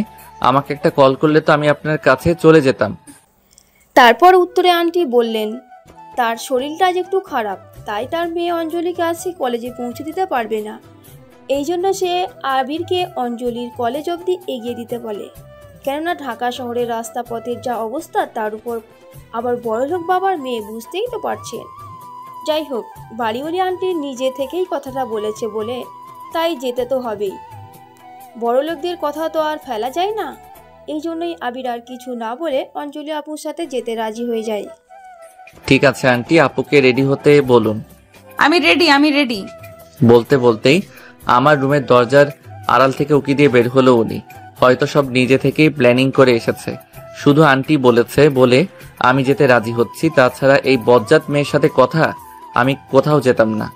আমাকে একটা কল করলে তো আমি আপনার কাছে চলে যেতাম। তারপর উত্তরে আন্টি বললেন, তার শরীরটা আজ একটু খারাপ, তাই তার মেয়ে অঞ্জলিকে আজ সে কলেজে পৌঁছে দিতে পারবে না। এই জন্য সে আবিরকে অঞ্জলির কলেজ অবধি এগিয়ে দিতে বলে। কেননা ঢাকা শহরের রাস্তা পথের যা অবস্থা, তার উপর আবার বড়লোক বাবার মেয়ে, বুঝতেই তো পারছেন। যাই হোক, বাড়িওয়ালি আন্টি নিজে থেকেই কথাটা বলেছে বলে তাই যেতে তো হবেই। বড়লোকদের কথা তো আর ফেলা যায় না। এই জন্যই আবির আর কিছু না বলে অঞ্জলি আপুর সাথে যেতে রাজি হয়ে যায়। ঠিক আছে আন্টি, আপুকে রেডি হতে বলুন। আমি রেডি। বলতে বলতেই আমার রুমের দরজার আড়াল থেকে উকি দিয়ে বের হলো উনি। হয়তো সব নিজে থেকেই প্ল্যানিং করে এসেছে। শুধু আন্টি বলেছে বলে আমি যেতে রাজি হচ্ছি, তাছাড়া এই বজ্জাত মেয়ের সাথে কথা আমি কোথাও যেতাম না।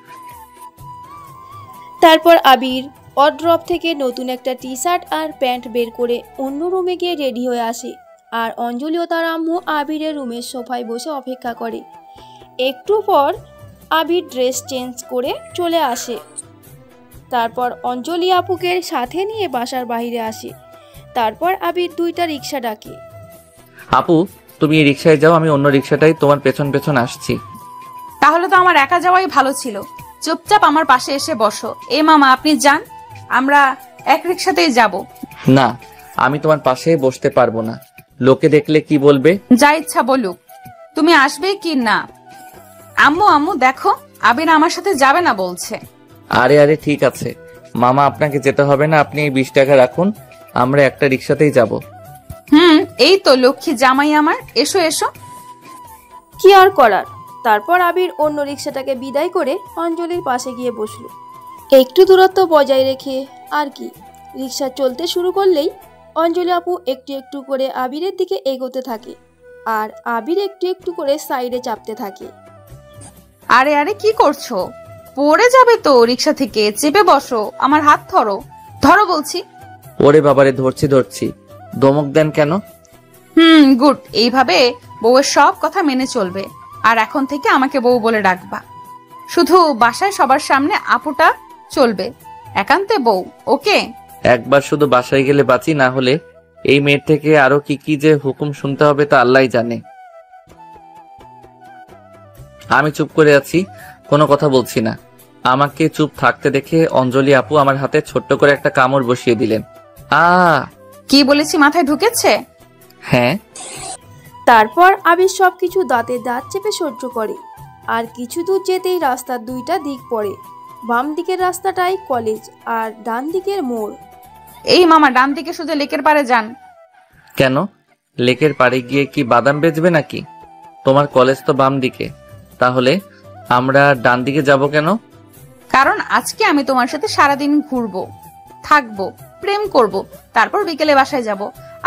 তারপর আবির ওয়ার্ড্রপ থেকে নতুন একটা টি শার্ট আর প্যান্ট বের করে অন্য রুমে গিয়ে রেডি হয়ে আসে। আর অঞ্জলি ও তার আম্মু আবিরের রুমের সোফায় বসে অপেক্ষা করে। একটু পর আবির ড্রেস চেঞ্জ করে চলে আসে। তারপর অঞ্জলি আপুকে সাথে নিয়ে বাসার বাইরে আসে। তারপর আবির 2টা রিক্সা ডাকে। আপু, তুমি এই রিক্সায় যাও, আমি অন্য রিক্সাটাই তোমার পেছন পেছন আসছি। তাহলে তো আমার একা যাওয়াই ভালো ছিল। চুপচাপ আমার পাশে এসে বসো। মামা আপনি যান, আমরা এক রিক্সাতেই যাব। না, আমি তোমার পাশে বসতে পারবো না। লোকে দেখলে কি বলবে? যা ইচ্ছা বলুক, তুমি আসবে কি না? আম্মু দেখো, আবির আমার সাথে যাবে না বলছে। আরে ঠিক আছে মামা, আপনাকে যেতে হবে না। আপনি এই 20 টাকা রাখুন, আমরা একটা রিক্সাতেই যাব। এই তো লক্ষ্মী জামাই আমার, এসো এসো। কি আর করার। তারপর আবির অন্য রিক্সাটাকে বিদায় করে অঞ্জলির পাশে গিয়ে বসলো। একটু দূরত্ব বজায় রেখে আর কি, রিক্সা চলতে শুরু করলেই অঞ্জলি আপু একটু একটু করে আবিরের দিকে এগোতে থাকে আর আবির একটু একটু করে সাইডে চাপতে থাকে। আরে কি করছো? পড়ে যাবে তো রিক্সা থেকে, চেপে বসো, আমার হাত ধরো বলছি। ওরে বাবারে, ধরছি। ধমক দেন কেন? গুড। এইভাবে বউয়ের সব কথা মেনে চলবে। আর এখন থেকে আমাকে বউ বলে ডাকবা। শুধু বাসায় সবার সামনে আপুটা চলবে, একান্তে বউ, ওকে? একবার শুধু বাসায় গেলে বাঁচি, না হলে এই মেয়ের থেকে আরো কি যে হুকুম শুনতে হবে তা আল্লাহই জানে। আমি চুপ করে আছি, কোনো কথা বলছি না। আমাকে চুপ থাকতে দেখে অঞ্জলি আপু আমার হাতে ছোট্ট করে একটা কামড় বসিয়ে দিলেন। কি বলেছি মাথায় ঢুকেছে? হ্যাঁ। তারপর আবির সবকিছু দাঁতে দাঁত চেপে সহ্য করে। আর কিছু দূর যেতেই রাস্তার 2টা দিক পড়ে। বাম দিকের রাস্তাটাই কলেজ আর ডান দিকের মোড়। মামা, ডান দিকে সোজা লেকের পাড়ে যান। কেন? লেকের পাড়ে গিয়ে কি বাদাম বেচবে নাকি? তোমার কলেজ তো বাম দিকে, তাহলে আমরা ডান দিকে যাব কেন? কারণ আজকে আমি তোমার সাথে সারাদিন ঘুরবো, থাকবো, প্রেম করব, তারপর বিকেলে বাসায় যাব।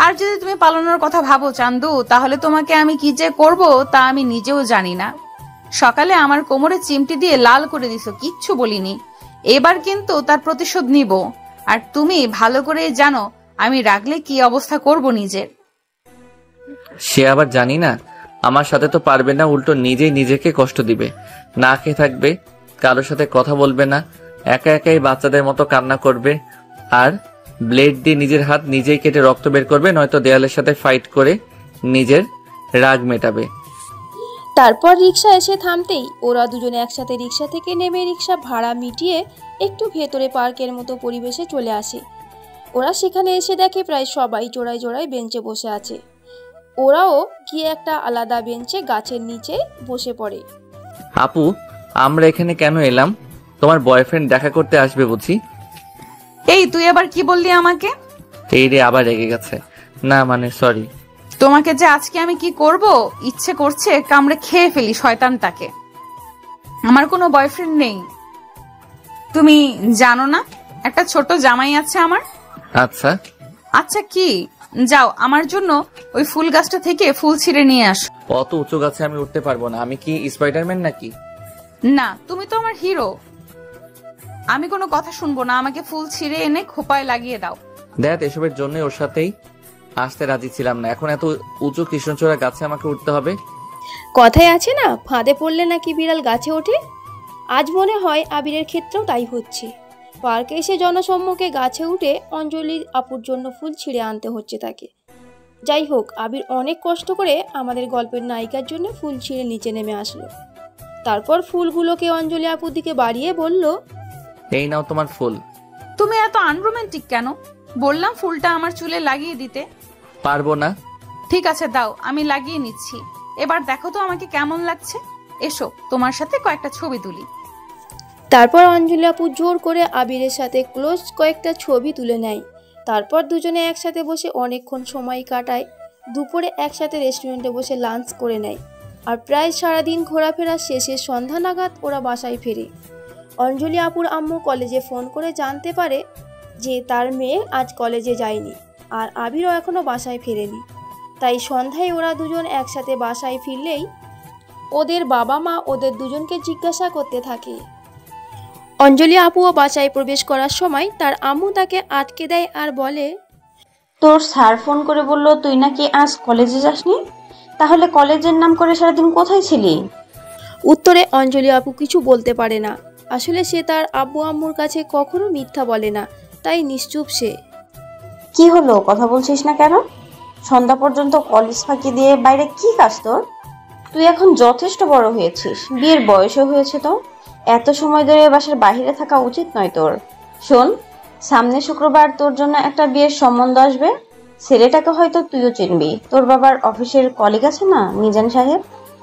আর যদি তুমি পালানোর কথা ভাবো চান্দু, তাহলে তোমাকে আমি কি যে করব তা আমি নিজেও জানি না। সকালে আমার কোমরে চিমটি দিয়ে লাল করে দিছো, কিচ্ছু বলিনি। এবার কিন্তু তার প্রতিশোধ নিব। আর তুমি ভালো করে জানো আমি রাগলে কি অবস্থা করব নিজের। সে আবার জানি না, আমার সাথে তো পারবে না, উল্টো নিজেই নিজেকে কষ্ট দিবে। না খেয়ে থাকবে, কারোর সাথে কথা বলবে না, একা একাই বাচ্চাদের মতো কান্না করবে, আর ব্লেড দিয়ে নিজের হাত নিজেই কেটে রক্ত বের করবে, নয়তো দেয়ালের সাথে ফাইট করে নিজের রাগ মেটাবে। তারপর রিক্সা এসে থামতেই ওরা দুজনে একসাথে রিক্সা থেকে নেমে রিক্সা ভাড়া মিটিয়ে একটু ভেতরে পার্কের মতো পরিবেশে চলে আসে। ওরা সেখানে এসে দেখে প্রায় সবাই জোড়ায় জোড়ায় বেঞ্চে বসে আছে। ওরাও গিয়ে একটা আলাদা বেঞ্চে গাছের নিচে বসে পড়ে। আপু, আমরা এখানে কেন এলাম? তোমার বয়ফ্রেন্ড দেখা করতে আসবে বুঝি? তুই আবার কি বললি আমাকে? এই রে, আবার রেগে গেছে। না মানে সরি। তোমাকে যে আজকে আমি কি করব, ইচ্ছে করছে কামড়ে খেয়ে ফেলি শয়তানটাকে। আমার কোনো বয়ফ্রেন্ড নেই, তুমি জানো না? একটা ছোট জামাই আছে আমার। আচ্ছা কি? যাও আমার জন্য ওই ফুল গাছটা থেকে ফুল ছিঁড়ে নিয়ে আসো। অত উঁচু গাছে আমি উঠতে পারবো না। আমি কি স্পাইডারম্যান নাকি? না, তুমি তো আমার হিরো। আমি কোনো কথা শুনবো না, আমাকে ফুল ছিঁড়ে এনে খোপায় লাগিয়ে দাও। দেখ, এসবের জন্য ওর সাথেই আসতে রাজি ছিলাম না, এখন এত উঁচু কৃষ্ণচূড়া গাছে আমাকে উঠতে হবে? কথায় আছে না, ফাঁদে পড়লে নাকি বিড়াল গাছে ওঠে। আজ মনে হয় আবিরের ক্ষেত্রেও তাই হচ্ছে। পার্কে এসে জনসম্মুখে গাছে উঠে অঞ্জলির আপুর জন্য ফুল ছিঁড়ে আনতে হচ্ছে তাকে। যাই হোক, আবির অনেক কষ্ট করে আমাদের গল্পের নায়িকার জন্য ফুল ছিঁড়ে নিচে নেমে আসলো। তারপর ফুলগুলোকে অঞ্জলি আপুর দিকে বাড়িয়ে বলল, এই নাও তোমার ফুল। তুমি এত আনরোমান্টিক কেন? বললাম ফুলটা আমার চুলে লাগিয়ে দিতে। পারবো না। ঠিক আছে, দাও, আমি লাগিয়ে নিচ্ছি। এবার দেখো তো আমাকে কেমন লাগছে। এসো, তোমার সাথে কয়েকটা ছবি তুলি। তারপর অঞ্জলি আপু জোর করে আবিরের সাথে ক্লোজ কয়েকটা ছবি তুলে নেয়। তারপর দুজনে একসাথে বসে অনেকক্ষণ সময় কাটায়। দুপুরে একসাথে রেস্টুরেন্টে বসে লাঞ্চ করে নেয়। আর প্রায় সারাদিন ঘোরাফেরা শেষে সন্ধ্যা নাগাদ ওরা বাসায় ফেরে। অঞ্জলি আপুর আম্মু কলেজে ফোন করে জানতে পারে যে তার মেয়ে আজ কলেজে যায়নি, আর আবিরও এখনও বাসায় ফেরেনি। তাই সন্ধ্যায় ওরা দুজন একসাথে বাসায় ফিরলেই ওদের বাবা মা ওদের দুজনকে জিজ্ঞাসা করতে থাকে। অঞ্জলি আপুও বাসায় প্রবেশ করার সময় তার আম্মু তাকে আটকে দেয় আর বলে, তোর স্যার ফোন করে বলল তুই নাকি আজ কলেজে যাসনি, তাহলে কলেজের নাম করে সারাদিন কোথায় ছিলি? উত্তরে অঞ্জলি আপু কিছু বলতে পারে না। আসলে সে তার আব্বু আম্মুর কাছে কখনো মিথ্যা বলে না, তাই নিশ্চুপ সে। কি হলো, কথা বলছিস না কেন? সন্ধ্যা পর্যন্ত কলেজ ফাঁকি দিয়ে বাইরে কি কাজ তোর? তুই এখন যথেষ্ট বড় হয়েছিস, বিয়ের বয়সও হয়েছে তো। এত সময় ধরে বাসার বাইরে থাকা উচিত নয় তোর। শোন, সামনে শুক্রবার তোর জন্য একটা বিয়ের সম্বন্ধ আসবে। ছেলেটাকে হয়তো তুইও চিনবি। তোর বাবার অফিসের কলিগ আছে না, মিজান সাহেব,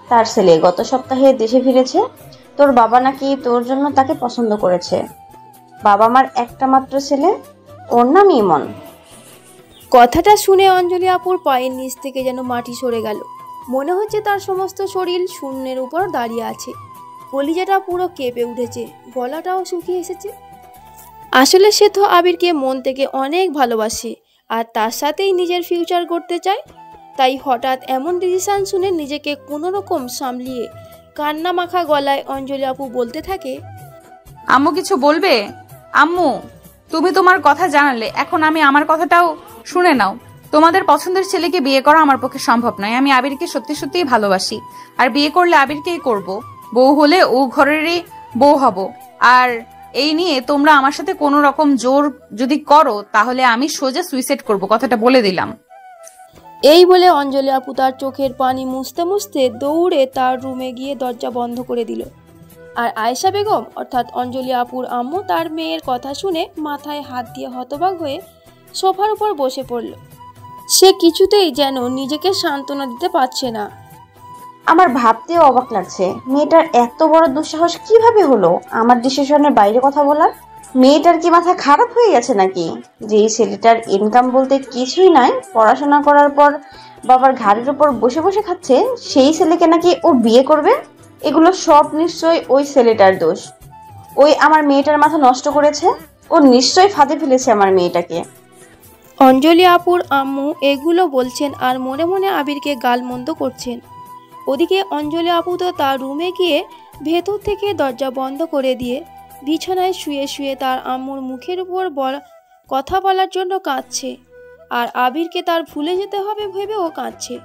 তার ছেলে গত সপ্তাহে দেশে ফিরেছে। তোর বাবা নাকি তোর জন্য তাকে পছন্দ করেছে। বাবা মার একটা মাত্র ছেলে, ওর নাম ইমন। কথাটা শুনে অঞ্জলি আপুর পায়ের নিচ থেকে যেন মাটি সরে গেল। মনে হচ্ছে তার সমস্ত শরীর শূন্যের উপর দাঁড়িয়ে আছে। কলিজাটা পুরো কেঁপে উঠেছে, গলাটাও শুকিয়ে এসেছে। আসলে সে তো আবিরকে মন থেকে অনেক ভালোবাসে আর তার সাথেই নিজের ফিউচার করতে চায়। তাই হঠাৎ এমন ডিসিশন শুনে নিজেকে কোনো রকম সামলিয়ে কান্না মাখা গলায় অঞ্জলি আপু বলতে থাকে, আম্মু কিছু বলবে? আম্মু, তুমি তোমার কথা জানালে, এখন আমি আমার কথাটাও শুনে নাও। তোমাদের পছন্দের ছেলেকে বিয়ে করা আমার পক্ষে সম্ভব নয়। আমি আবিরকে সত্যি সত্যিই ভালোবাসি, আর বিয়ে করলে আবিরকেই করব। বউ হলে ও ঘরেরই বউ হব। আর এই নিয়ে তোমরা আমার সাথে কোনো রকম জোর যদি করো, তাহলে আমি সোজা সুইসাইড করব, কথাটা বলে দিলাম। এই বলে অঞ্জলি আপু তার চোখের পানি মুছতে মুছতে দৌড়ে তার রুমে গিয়ে দরজা বন্ধ করে দিল। আর আয়েশা বেগম অর্থাৎ অঞ্জলি আপুর আম্মু তার মেয়ের কথা শুনে মাথায় হাত দিয়ে হতবাক হয়ে সোফার উপর বসে পড়ল। সে কিছুতেই যেন নিজেকে সান্ত্বনা দিতে পারছে না। আমার ভাবতেও অবাক লাগছে, মেয়েটার এত বড় দুঃসাহস কিভাবে হলো আমার ডিসিশনের বাইরে কথা বলার। মেয়েটার কি মাথা খারাপ হয়ে গেছে নাকি? যেই ছেলেটার ইনকাম বলতে কিছুই নাই, পড়াশোনা করার পর বাবার ঘাড়ের উপর বসে বসে খাচ্ছে, সেই ছেলেকে নাকি ও বিয়ে করবে? এগুলো সব নিশ্চয়ই ওই ছেলেটার দোষ। ওই আমার মেয়েটার মাথা নষ্ট করেছে। ও নিশ্চয়ই ফাঁদে ফেলেছে আমার মেয়েটাকে। অঞ্জলি আপুর আম্মু এগুলো বলছেন আর মনে মনে আবিরকে গালমন্দ করছেন। ওদিকে অঞ্জলি আপু তো তার রুমে গিয়ে ভেতর থেকে দরজা বন্ধ করে দিয়ে বিছানায় শুয়ে শুয়ে তার আম্মুর মুখের উপর কথা বলার জন্য কাঁদছে, আর আবিরকে তার ভুলে যেতে হবে ভেবেও কাঁদছে।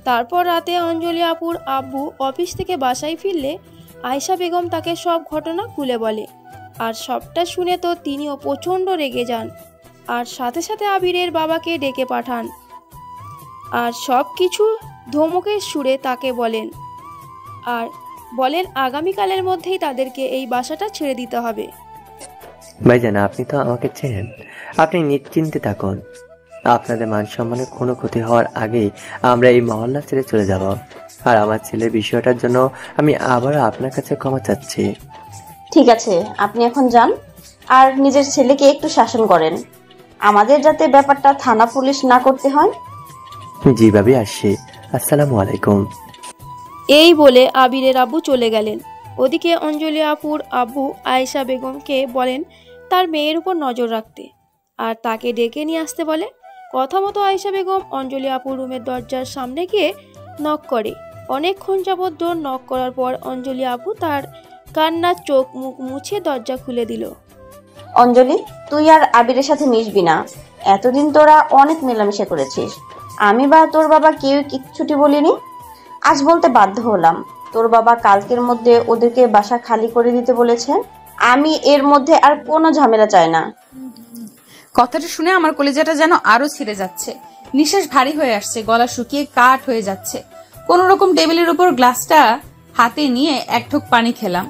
তারপর রাতে অঞ্জলি আপুর আব্বু অফিস থেকে বাসায় ফিরলে আয়েশা বেগম তাকে সব ঘটনা খুলে বলে। আর সবটা শুনে তো তিনিও প্রচণ্ড রেগে যান, আর সাথে সাথে আবিরের বাবাকে ডেকে পাঠান আর সব কিছু ধমকের সুরে তাকে বলেন আগামীকালের মধ্যেই তাদেরকে এই বাসাটা ছেড়ে দিতে হবে। ভাইজান, আপনি তো আমাকে চেনেন, আপনি নিশ্চিন্তে থাকুন। আপনাদের মান সম্মানের কোনো ক্ষতি হওয়ার আগেই আমরা এই মহল্লা ছেড়ে চলে যাব। আর আমার ছেলের বিষয়টার জন্য আমি আবারও আপনার কাছে ক্ষমা চাচ্ছি। ঠিক আছে, আপনি এখন যান, আর নিজের ছেলেকে একটু শাসন করেন, আমাদের যাতে ব্যাপারটা থানা পুলিশ না করতে হয়। জি ভাবি, আসছি। আসসালামু আলাইকুম। এই বলে আবিরের আব্বু চলে গেলেন। ওদিকে অঞ্জলি আপুর আব্বু আয়েশা বেগমকে বলেন তার মেয়ের উপর নজর রাখতে আর তাকে ডেকে নিয়ে আসতে বলে। কথা মতো আয়েশা বেগম অঞ্জলি আপুর রুমের দরজার সামনে গিয়ে নক করে। অনেকক্ষণ যাবৎ ডোর নক করার পর অঞ্জলি আপু তার কান্নার চোখ মুখ মুছে দরজা খুলে দিল। অঞ্জলি, তুই আর আবিরের সাথে মিশবি না। এতদিন তোরা অনেক মেলামেশা করেছিস, আমি বা তোর বাবা কেউ কিচ্ছুটি বলিনি। আজ বলতে বাধ্য হলাম। তোর বাবা কালকের মধ্যে ওদেরকে বাসা খালি করে দিতে বলেছে। আমি এর মধ্যে আর কোনো ঝামেলা চাই না। কথাটা শুনে আমার কলিজাটা যেন আরো ছিঁড়ে যাচ্ছে, নিঃশ্বাস ভারী হয়ে আসছে, গলা শুকিয়ে কাঠ হয়ে যাচ্ছে। কোন রকম টেবিলের উপর গ্লাসটা হাতে নিয়ে এক ঢোক পানি খেলাম।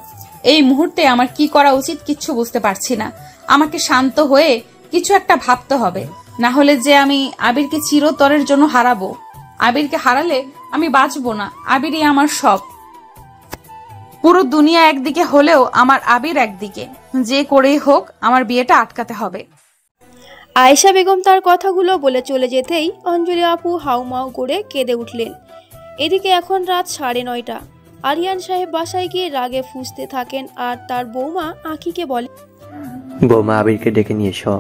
এই মুহূর্তে আমার কি করা উচিত কিচ্ছু বুঝতে পারছি না। আমাকে শান্ত হয়ে কিছু একটা ভাবতে হবে, না হলে যে আমি আবিরকে চিরতরের জন্য হারাবো। আবিরকে হারালে আমি বাঁচবো না। আবিরই আমার সব। পুরো দুনিয়া একদিকে হলেও আমার আবির একদিকে। যে করেই হোক আমার বিয়েটা আটকাতে হবে। আয়েশা বেগম তার কথাগুলো বলে চলে যেতেই অঞ্জলি আপু হাউমাউ করে কেঁদে উঠলেন। এদিকে এখন রাত 9:30। আরিয়ান সাহেব বাসায় গিয়ে রাগে ফুঁসতে থাকেন আর তার বৌমা আঁখিকে বলে, বৌমা, আবিরকে ডেকে নিয়ে এসো।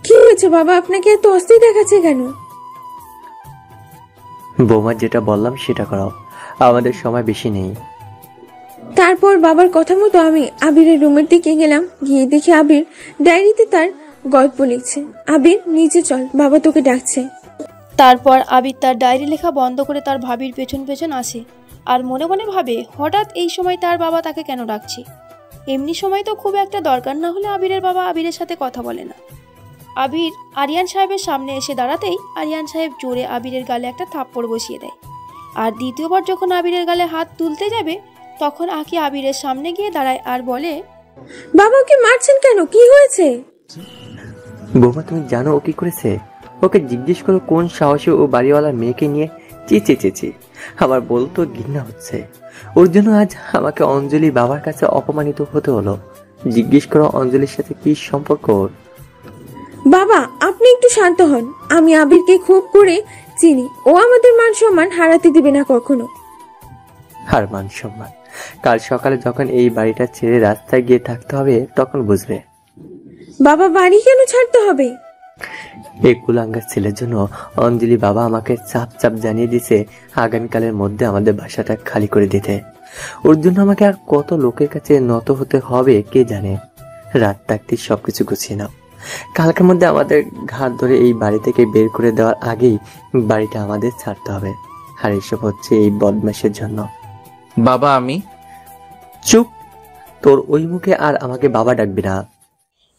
কি হয়েছে বাবা, আপনাকে এত অস্থির দেখাচ্ছে কেন? বৌমা, যেটা বললাম সেটা করো, আমাদের সময় বেশি নেই। তারপর বাবার কথা মতো আমি আবিরের রুমের দিকে গেলাম। গিয়ে দেখি আবির ডায়েরিতে তার গল্প লিখছে। আবির, নিচে চল, বাবা তোকে ডাকছে। তারপর আবির তার ডায়েরি লেখা বন্ধ করে তার ভাবির পেছন পেছন আসে আর মনে মনে ভাবে হঠাৎ এই সময় তার বাবা তাকে কেন ডাকছে। এমনি সময় তো খুব একটা দরকার না হলে আবিরের বাবা আবিরের সাথে কথা বলে না। আবির আরিয়ান সাহেবের সামনে এসে দাঁড়াতেই আরিয়ান সাহেব জোরে আবিরের গালে একটা থাপ্পড় বসিয়ে দেয়। আর দ্বিতীয়বার যখন আবিরের গালে হাত তুলতে যাবে তখন আঁকি আবিরের সামনে গিয়ে দাঁড়ায় আর বলে, বাবা ওকে মারছেন কেন, কি হয়েছে? বৌমা, তুমি জানো ও কি করেছে? ওকে জিজ্ঞেস করো কোন সাহসে ও বাড়িওয়ালার মেয়েকে নিয়ে চেঁচে। আমার বলতো ঘৃণা হচ্ছে। ওর জন্য আজ আমাকে অঞ্জলি বাবার কাছে অপমানিত হতে হলো। জিজ্ঞেস করো অঞ্জলির সাথে কি সম্পর্ক ওর। বাবা আপনি একটু শান্ত হন। আমি আবিরকে খুব করে চিনি, ও আমাদের মান সম্মান হারাতে দিবে না কখনো। আর মান সম্মান? কাল সকালে যখন এই বাড়িটা ছেড়ে রাস্তায় গিয়ে থাকতে হবে তখন বুঝবে। বাবা বাড়ি কেন ছাড়তে হবে? এই কুলাঙ্গার ছেলের জন্য অঞ্জলি বাবা আমাকে চাপ জানিয়ে দিছে আগামীকালের মধ্যে আমাদের বাসাটা খালি করে দিতে। ওর জন্য আমাকে আর কত লোকের কাছে নত হতে হবে কে জানে। রাত থাকতে সবকিছু গুছিয়ে নাও। কালকের মধ্যে আমাদের ঘাট ধরে এই বাড়ি থেকে বের করে দেওয়ার আগেই বাড়িটা আমাদের ছাড়তে হবে। আর এসব হচ্ছে এই বদমাশের জন্য। বাবা আমি চুপ, তোর ওই মুখে আর আমাকে বাবা ডাকবি না।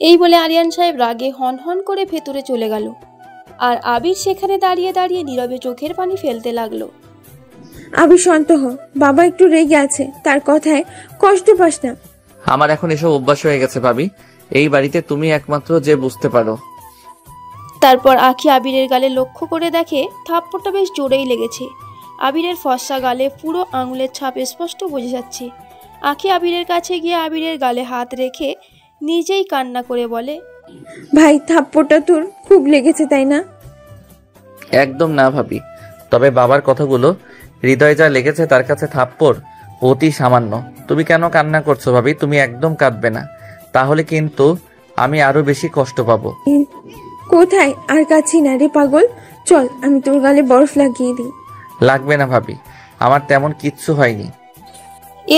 এই বলে আরিয়ান সাহেব রাগে হন হন করে ভেতরে চলে গেল আর আবির সেখানে দাঁড়িয়ে দাঁড়িয়ে নীরবে চোখের পানি ফেলতে লাগলো। আবির শান্ত হ, বাবা একটু রেগে আছে, তার কথায় কষ্ট পাস না। আমার এখন এসব অভ্যাস হয়ে গেছে ভাবি। এই বাড়িতে তুমি একমাত্র যে বুঝতে পারো। তারপর আঁখি আবিরের গালে লক্ষ্য করে দেখে থাপ্পড়টা বেশ জোরেই লেগেছে। আবিরের ফর্সা গালে পুরো আঙুলের ছাপ স্পষ্ট বোঝা যাচ্ছে। আঁখি আবিরের কাছে গিয়ে আবিরের গালে হাত রেখে নিজেই কান্না করে বলে, ভাই থাপ্পড়টা তোর খুব লেগেছে তাই না? একদম না ভাবি, তবে বাবার কথাগুলো হৃদয়ে যা লেগেছে তার কাছে থাপ্পড় অতি সামান্য। তুমি কেন কান্না করছো ভাবি? তুমি একদম কাঁদবে না, তাহলে কিন্তু আমি আরো বেশি কষ্ট পাবো। কোথায়, আর কাছি না রে পাগল, চল আমি তোর গালে বরফ লাগিয়ে দিই। লাগবে না ভাবি, আমার তেমন কিচ্ছু হয়নি।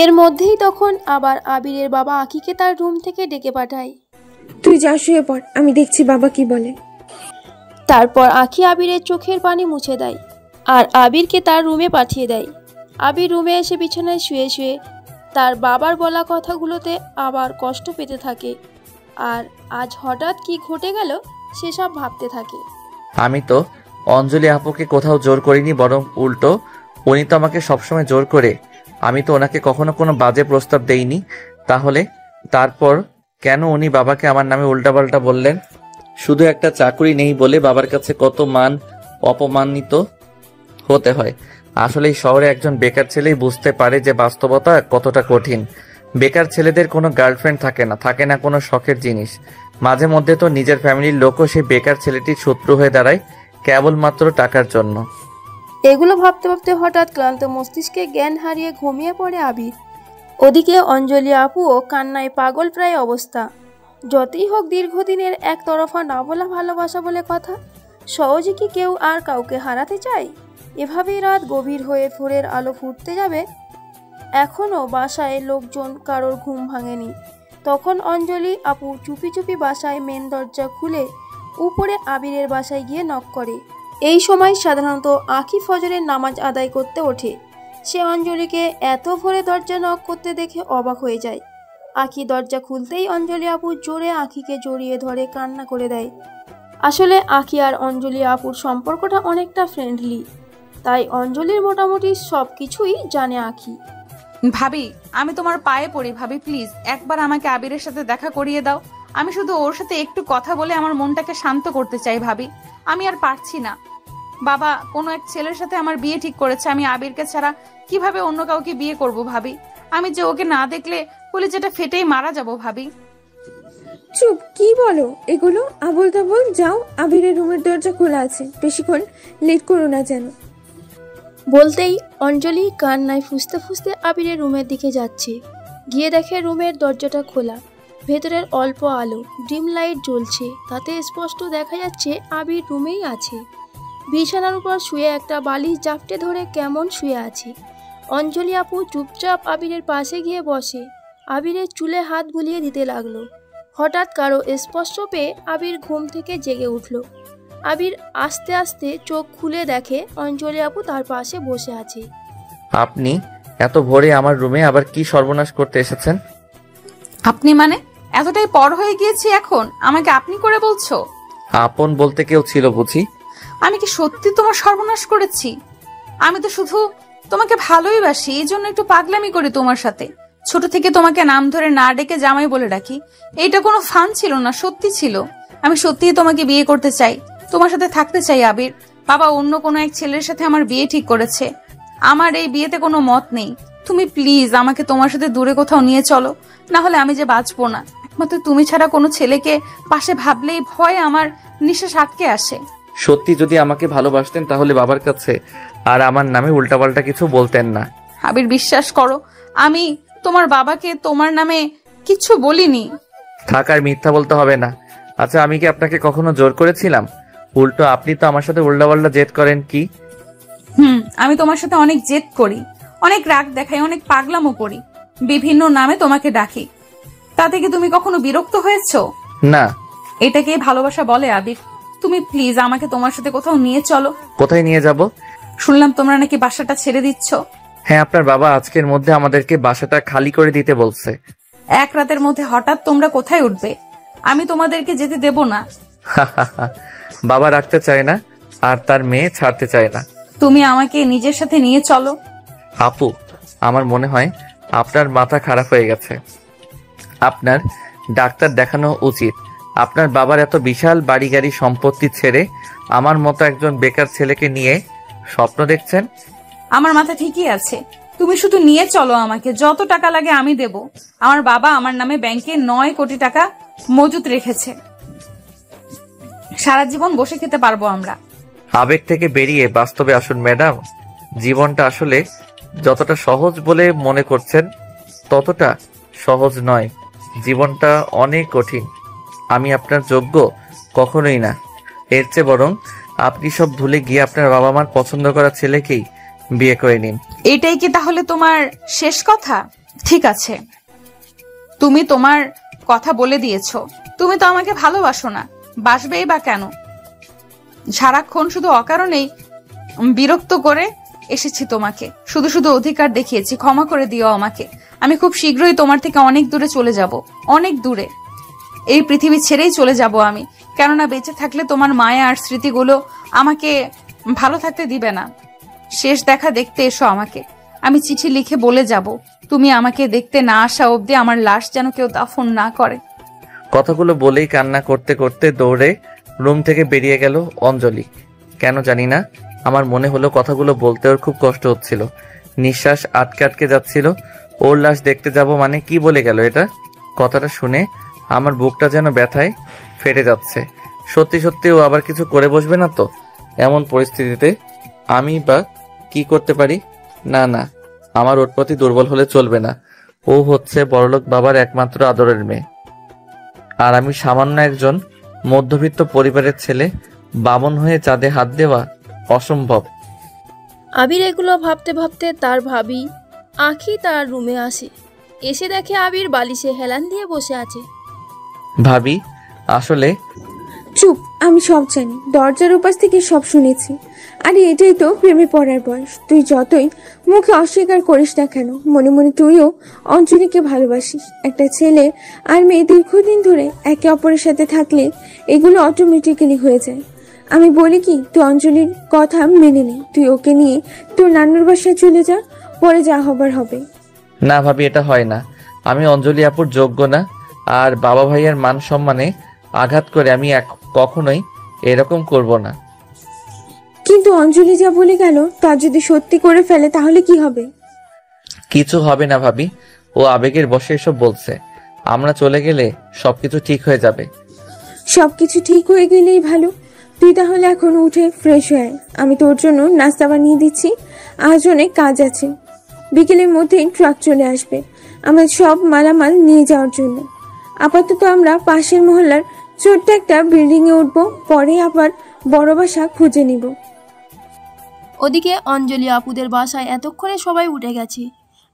এর মধ্যেই তখন আবার আবিরের বাবা আঁখিকে তার রুম থেকে ডেকে পাঠায়। তুই যা শুয়ে পড়, আমি দেখছি বাবা কি বলে। তারপর আঁখি আবিরের চোখের পানি মুছে দেয় আর আবিরকে তার রুমে পাঠিয়ে দেয়। আবির রুমে এসে বিছানায় শুয়ে শুয়ে তার বাবার বলা কথাগুলোতে আবার কষ্ট পেতে থাকে আর আজ হঠাৎ কি ঘটে গেল সেসব ভাবতে থাকে। আমি তো অঞ্জলি আপুকে কোথাও জোর করিনি, বরং উল্টো উনি তো আমাকে সবসময় জোর করে। আমি তো ওনাকে কখনো কোনো বাজে প্রস্তাব দেইনি। তাহলে তারপর কেন উনি বাবাকে আমার নামে উল্টাপাল্টা বললেন? শুধু একটা চাকরি নেই বলে বাবার কাছে কত মান অপমানিত হতে হয়। আসলে এই শহরে একজন বেকার ছেলেই বুঝতে পারে যে বাস্তবতা কতটা কঠিন। বেকার ছেলেদের কোনো গার্লফ্রেন্ড থাকে না কোনো শখের জিনিস। মাঝে মধ্যে তো নিজের ফ্যামিলির লোকও সেই বেকার ছেলেটির শত্রু হয়ে দাঁড়ায় কেবলমাত্র টাকার জন্য। এগুলো ভাবতে ভাবতে হঠাৎ ক্লান্ত মস্তিষ্কে জ্ঞান হারিয়ে ঘুমিয়ে পড়ে আবির। ওদিকে অঞ্জলি আপুও কান্নায় পাগল প্রায় অবস্থা। যতই হোক দীর্ঘদিনের একতরফা না বলা ভালোবাসা বলে কথা, সহজে কি কেউ আর কাউকে হারাতে চায়? এভাবেই রাত গভীর হয়ে ভোরের আলো ফুটতে যাবে। এখনও বাসায় লোকজন কারোর ঘুম ভাঙেনি। তখন অঞ্জলি আপু চুপি চুপি বাসায় মেন দরজা খুলে উপরে আবিরের বাসায় গিয়ে নক করে। এই সময় সাধারণত আঁখি ফজরের নামাজ আদায় করতে ওঠে। সে অঞ্জলিকে এত ভোরে দরজা নক করতে দেখে অবাক হয়ে যায়। আঁখি দরজা খুলতেই অঞ্জলি আপু জোরে আঁখিকে জড়িয়ে ধরে কান্না করে দেয়। আসলে আঁখি আর অঞ্জলি আপুর সম্পর্কটা অনেকটা ফ্রেন্ডলি, তাই অঞ্জলির মোটামুটি সব কিছুই জানে আঁখি। ভাবি, আমি তোমার পায়ে পড়ি ভাবি, প্লিজ একবার আমাকে আবিরের সাথে দেখা করিয়ে দাও। আমি শুধু ওর সাথে একটু কথা বলে আমার মনটাকে শান্ত করতে চাই ভাবি। আমি আর পারছি না। বাবা কোনো এক ছেলের সাথে আমার বিয়ে ঠিক করেছে, আমি আবিরকে ছাড়া কিভাবে অন্য কাউকে বিয়ে করব ভাবি। আমি যে ওকে না দেখলে কলিজাটা ফেটেই মারা যাব ভাবি। চুপ, কি বলো এগুলো? আবোল তাবোল। যাও, আবিরের রুমের দরজা খোলা আছে, বেশিক্ষণ লেট করো না যেন। বলতেই অঞ্জলি কান্নায় ফুঁসতে ফুঁসতে আবিরের রুমের দিকে যাচ্ছে। গিয়ে দেখে রুমের দরজাটা খোলা, ভেতরের অল্প আলো, ডিম লাইট জ্বলছে, তাতে স্পষ্ট দেখা যাচ্ছে আবির রুমেই আছে। বিছানার উপর শুয়ে একটা বালিশ জাপটে ধরে কেমন শুয়ে আছে। অঞ্জলি আপু চুপচাপ আবিরের পাশে গিয়ে বসে, আবিরের চুলে হাত বুলিয়ে দিতে লাগলো। হঠাৎ কারো স্পর্শ পেয়ে আবির ঘুম থেকে জেগে উঠল। আবির আস্তে আস্তে চোখ খুলে দেখে অঞ্জলি আপু তার পাশে বসে আছে। আপনি এত ভোরে আমার রুমে আবার কি সর্বনাশ করতে এসেছেন? আপনি মানে? এতটাই পর হয়ে গিয়েছি এখন আমাকে আপনি করে বলছো? আপন বলতে কেউ ছিল বুঝি? আমি কি সত্যি তোমার সর্বনাশ করেছি? আমি তো শুধু তোমাকে ভালোই বাসি, এই জন্য একটু পাগলামি করি তোমার সাথে। ছোট থেকে তোমাকে নাম ধরে না ডেকে জামাই বলে ডাকি। এইটা কোনো ফান ছিল না, সত্যি ছিল। আমি সত্যিই তোমাকে বিয়ে করতে চাই, তোমার সাথে থাকতে চাই আবির। বাবা অন্য কোনো এক ছেলের সাথে আমার বিয়ে ঠিক করেছে, আমার এই বিয়েতে কোনো মত নেই। তুমি প্লিজ আমাকে তোমার সাথে দূরে কোথাও নিয়ে চলো, না হলে আমি যে বাঁচবো না। একমাত্র তুমি ছাড়া কোনো ছেলেকে পাশে ভাবলেই ভয়ে আমার নিঃশ্বাস আটকে আসে। সত্যি যদি আমাকে ভালোবাসতেন তাহলে বাবার কাছে আর আমার নামে উল্টাপাল্টা কিছু বলতেন না। আবির বিশ্বাস করো, আমি তোমার বাবাকে তোমার নামে কিচ্ছু বলিনি। থাক, আর মিথ্যা বলতে হবে না। আচ্ছা, আমি কি আপনাকে কখনো জোর করেছিলাম? উল্টো আপনি তো আমার সাথে উল্টাপাল্টা জেদ করেন কি? আমি তোমার সাথে অনেক জেদ করি, অনেক রাগ দেখাই, অনেক পাগলামো করি, বিভিন্ন নামে তোমাকে ডাকি। তাতে কি তুমি কখনো বিরক্ত হয়েছো? না। এটাকে ভালোবাসা বলে আবির? তুমি প্লিজ আমাকে তোমার সাথে কোথাও নিয়ে চলো। কোথায় নিয়ে যাব? শুনলাম তোমরা নাকি বাসাটা ছেড়ে দিচ্ছ। হ্যাঁ, আপনার বাবা আজকের মধ্যে আমাদেরকে বাসাটা খালি করে দিতে বলছে। এক রাতের মধ্যে হঠাৎ তোমরা কোথায় উঠবে? আমি তোমাদেরকে যেতে দেব না। বাবা রাখতে চায় না আর তার মেয়ে ছাড়তে চায় না। তুমি আমাকে নিজের সাথে নিয়ে চলো। আপু, আমার মনে হয় আপনার মাথা খারাপ হয়ে গেছে। আপনার ডাক্তার দেখানো উচিত। আপনার বাবার এত বিশাল বাড়ি গাড়ি সম্পত্তি ছেড়ে আমার মতো একজন বেকার ছেলেকে নিয়ে স্বপ্ন দেখছেন। আমার মাথা ঠিকই আছে, তুমি শুধু নিয়ে চলো আমাকে। যত টাকা লাগে আমি দেব। আমার বাবা আমার নামে ব্যাংকে 9 কোটি টাকা মজুত রেখেছে, সারা জীবন বসে খেতে পারবো আমরা। আবেগ থেকে বেরিয়ে বাস্তবে আসুন ম্যাডাম। জীবনটা আসলে যতটা সহজ বলে মনে করছেন ততটা সহজ নয়। জীবনটা অনেক কঠিন। আমি আপনার যোগ্য কখনোই না। এর চেয়ে বরং আপনি সব ভুলে গিয়ে আপনার বাবা মার পছন্দ করা ছেলেকেই বিয়ে করে নিন। এটাই কি তাহলে তোমার শেষ কথা? ঠিক আছে, তুমি তোমার কথা বলে দিয়েছো। তুমি তো আমাকে ভালোবাসো না, বাসবেই বা কেন? সারাক্ষণ শুধু অকারণেই বিরক্ত করে এসেছি তোমাকে, শুধু শুধু অধিকার দেখিয়েছি। ক্ষমা করে দিও আমাকে। আমি খুব শীঘ্রই তোমার থেকে অনেক দূরে চলে যাব, অনেক দূরে। এই পৃথিবী ছেড়েই চলে যাব আমি, কেননা বেঁচে থাকলে তোমার মায়া আর স্মৃতিগুলো আমাকে ভালো থাকতে দিবে না। শেষ দেখা দেখতে এসো আমাকে। আমি চিঠি লিখে বলে যাব, তুমি আমাকে দেখতে না আসা অবধি আমার লাশ যেন কেউ দাফন না করে। কথাগুলো বলেই কান্না করতে করতে দৌড়ে রুম থেকে বেরিয়ে গেল অঞ্জলি। কেন জানি না, আমার মনে হলো কথাগুলো বলতে ওর খুব কষ্ট হচ্ছিল। নিঃশ্বাস আটকে আটকে যাচ্ছিল। ওর লাশ দেখতে যাব মানে কি বলে গেল এটা? কথাটা শুনে আমার বুকটা যেন ব্যথায় ফেটে যাচ্ছে। সত্যি সত্যি ও আবার কিছু করে বসবে না তো? এমন পরিস্থিতিতে আমি বা কি করতে পারি? না না, আমার ওর প্রতি দুর্বল হলে চলবে না। ও হচ্ছে বড়লোক বাবার একমাত্র আদরের মেয়ে, আর আমি সামান্য একজন মধ্যবিত্ত পরিবারের ছেলে। বামন হয়ে চাঁদে হাত দেওয়া অসম্ভব। আবির এগুলো ভাবতে ভাবতে তার ভাবি আঁখি তার রুমে আসে। এসে দেখে আবির বালিশে হেলান দিয়ে বসে আছে। ভাবি, আসলে চুপ, আমি সব জানি, দরজার উপাস থেকে সব শুনেছি। আরে এটাই তো প্রেমে পড়ার বয়স। তুই যতই মুখে অস্বীকার করিস না কেন, মনে মনে তুইও অঞ্জলিকে ভালোবাসিস। একটা ছেলে আর মেয়ে দীর্ঘদিন ধরে একে অপরের সাথে থাকলে এগুলো অটোমেটিক্যালি হয়ে যায়। আমি বলি কি, তুই অঞ্জলির কথা মেনে নে, তুই ওকে নিয়ে তোর নান্নুর বাসায় চলে যা, পরে যা হবার হবে। না ভাবি, এটা হয় না। আমি অঞ্জলি আপুর যোগ্য না, আর বাবা ভাইয়ের মান সম্মানে আঘাত করে আমি কখনোই এরকম করব না। কিন্তু অঞ্জলি যা বলে গেল তা যদি সত্যি করে ফেলে তাহলে কি হবে? কিছু হবে না ভাবি, ও আবেগের বশে এসব বলছে। আমরা চলে গেলে সবকিছু ঠিক হয়ে যাবে। সবকিছু ঠিক হয়ে গেলেই ভালো। তুই তাহলে এখন উঠে ফ্রেশ হয়ে আয়। আমি তোর জন্য নাস্তা বানিয়ে দিচ্ছি, আজ অনেক কাজ আছে। বিকেলের মধ্যেই ট্রাক চলে আসবে আমার সব মালামাল নিয়ে যাওয়ার জন্য। আপাতত আমরা পাশের মহল্লার ছোট্ট একটা বিল্ডিং এ উঠবো, পরে আবার বড় বাসা খুঁজে নিব। ওদিকে অঞ্জলি আপুদের বাসায় এতক্ষণে সবাই উঠে গেছে।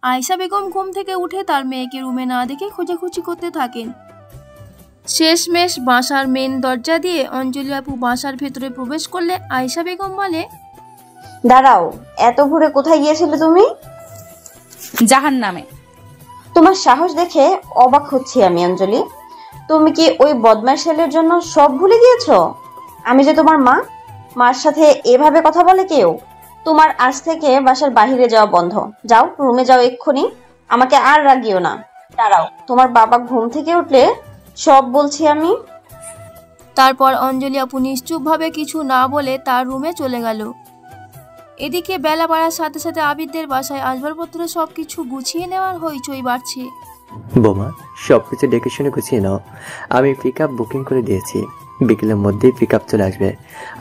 আয়েশা বেগম ঘুম থেকে উঠে তার মেয়েকে রুমে না দেখে খোঁজাখুঁজি করতে থাকেন। শেষমেশ বাসার মেন দরজা দিয়ে অঞ্জলি আপু বাসার ভেতরে প্রবেশ করলে আয়েশা বেগম বলে, দাঁড়াও, এত ভোরে কোথায় গিয়েছিলে তুমি? জাহান্নামে। তোমার সাহস দেখে অবাক হচ্ছি আমি অঞ্জলি। তুমি কি ওই বদমাশ ছেলের জন্য সব ভুলে গিয়েছো? আমি যে তোমার মা, মার সাথে এভাবে কথা বলে কেউ? তোমার আজ থেকে বাসার বাহিরে যাওয়া বন্ধ। যাও, রুমে যাও এক্ষুনি, আমাকে আর রাগিও না। দাঁড়াও, তোমার বাবা ঘুম থেকে উঠলে সব বলছি আমি। তারপর অঞ্জলি আপু নিশ্চুপভাবে কিছু না বলে তার রুমে চলে গেল। এদিকে বেলা বাড়ার সাথে সাথে আবিরদের বাসায় আসবাবপত্র সবকিছু গুছিয়ে নেওয়ার হইচই বাড়ছে। বোমা, সবকিছু ডেকে শুনে গুছিয়ে নাও। আমি পিক আপ বুকিং করে দিয়েছি, বিকেলের মধ্যেই পিক আপ চলে আসবে।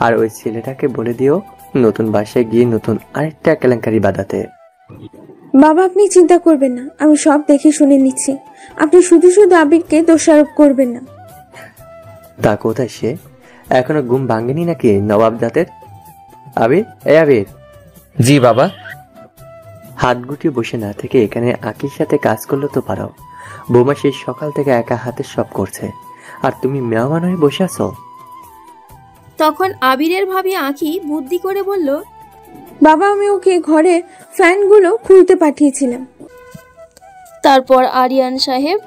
আর ওই ছেলেটাকে বলে দিও নতুন বাসায় গিয়ে নতুন আরেকটা কেলেঙ্কারি বাঁধাতে। বাবা, আপনি চিন্তা করবেন না, আমি সব দেখে শুনে নিচ্ছি। আপনি শুধু শুধু আবিরকে দোষারোপ করবেন না। তা কোথায় সে? এখনো ঘুম ভাঙেনি নাকি নবাব জাতের? আবির, এই আবির। জি বাবা। হাত গুটিয়ে বসে না থেকে এখানে আঁকির সাথে কাজ করলে তো পারো। বৌমা সেই সকাল থেকে একা হাতে সব করছে, আর তুমি মেহমান হয়ে বসে আছো। তখন আবিরের ভাবি আঁকি বুদ্ধি করে বলল, বাবা, আমি ওকে ঘরে ফ্যানগুলো খুলতে পাঠিয়েছিলাম। তারপর আরিয়ান সাহেব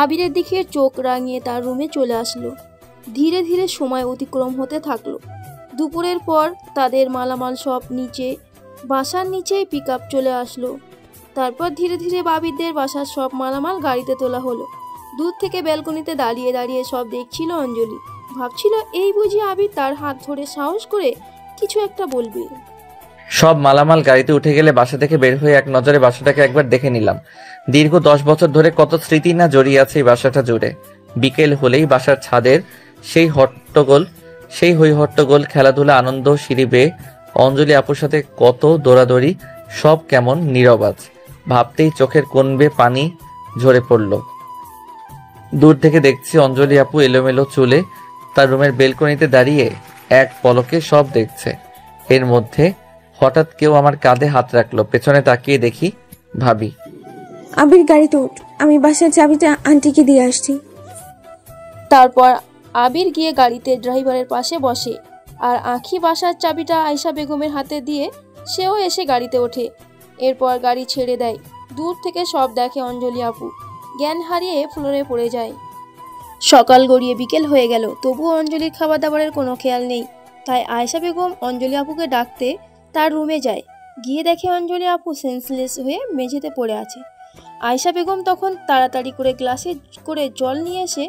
আবিরের দিকে চোখ রাঙিয়ে তার রুমে চলে আসলো। ধীরে ধীরে সময় অতিক্রম হতে থাকলো। দুপুরের পর তাদের মালামাল সব বাসার নিচেই পিক আপ চলে আসলো। তারপর ধীরে ধীরে আবিরদের বাসার সব মালামাল গাড়িতে তোলা হলো। দূর থেকে ব্যালকনিতে দাঁড়িয়ে দাঁড়িয়ে সব দেখছিল অঞ্জলি। ভাবছিল এই বুঝি আবির তার হাত ধরে সাহস করে কিছু একটা বলবে। সব মালামাল গাড়িতে উঠে গেলে বাসা থেকে বের হয়ে এক নজরে বাসাটাকে একবার দেখে নিলাম। দীর্ঘ 10 বছর ধরে কত স্মৃতি না জড়িয়ে আছে এই বাসাটা জুড়ে। বিকেল হলেই বাসার ছাদের সেই হই হট্টগোল, খেলাধুলা, আনন্দ, সিঁড়ি বেয়ে অঞ্জলি আপুর সাথে কত দৌড়াদৌড়ি, সব কেমন নীরব আজ। ভাবতেই চোখের কোণ বেয়ে পানি ঝরে পড়ল। দূর থেকে দেখছি অঞ্জলি আপু এলোমেলো চুলে তার রুমের বেলকনিতে দাঁড়িয়ে এক পলকে সব দেখছে। এর মধ্যে হঠাৎ কেউ আমার কাঁধে হাত রাখলো। পেছনে তাকিয়ে দেখি ভাবি। আবির, গাড়িতে উঠ, আমি বাসার চাবিটা আন্টিকে দিয়ে আসছি। তারপর আবির গিয়ে গাড়িতে ড্রাইভারের পাশে বসে, আর আঁখি বাসার চাবিটা আয়েশা বেগমের হাতে দিয়ে সেও এসে গাড়িতে ওঠে। এরপর গাড়ি ছেড়ে দেয়। দূর থেকে সব দেখে অঞ্জলি আপু জ্ঞান হারিয়ে ফ্লোরে পড়ে যায়। সকাল গড়িয়ে বিকেল হয়ে গেল, তবুও অঞ্জলির খাবার দাবারের কোনো খেয়াল নেই। তাই আয়েশা বেগম অঞ্জলি আপুকে ডাকতে তার রুমে যায়। গিয়ে দেখে অঞ্জলি আপু সেন্সলেস হয়ে মেঝেতে পড়ে আছে। আয়েশা বেগম তখন তাড়াতাড়ি করে গ্লাসে করে জল নিয়ে এসে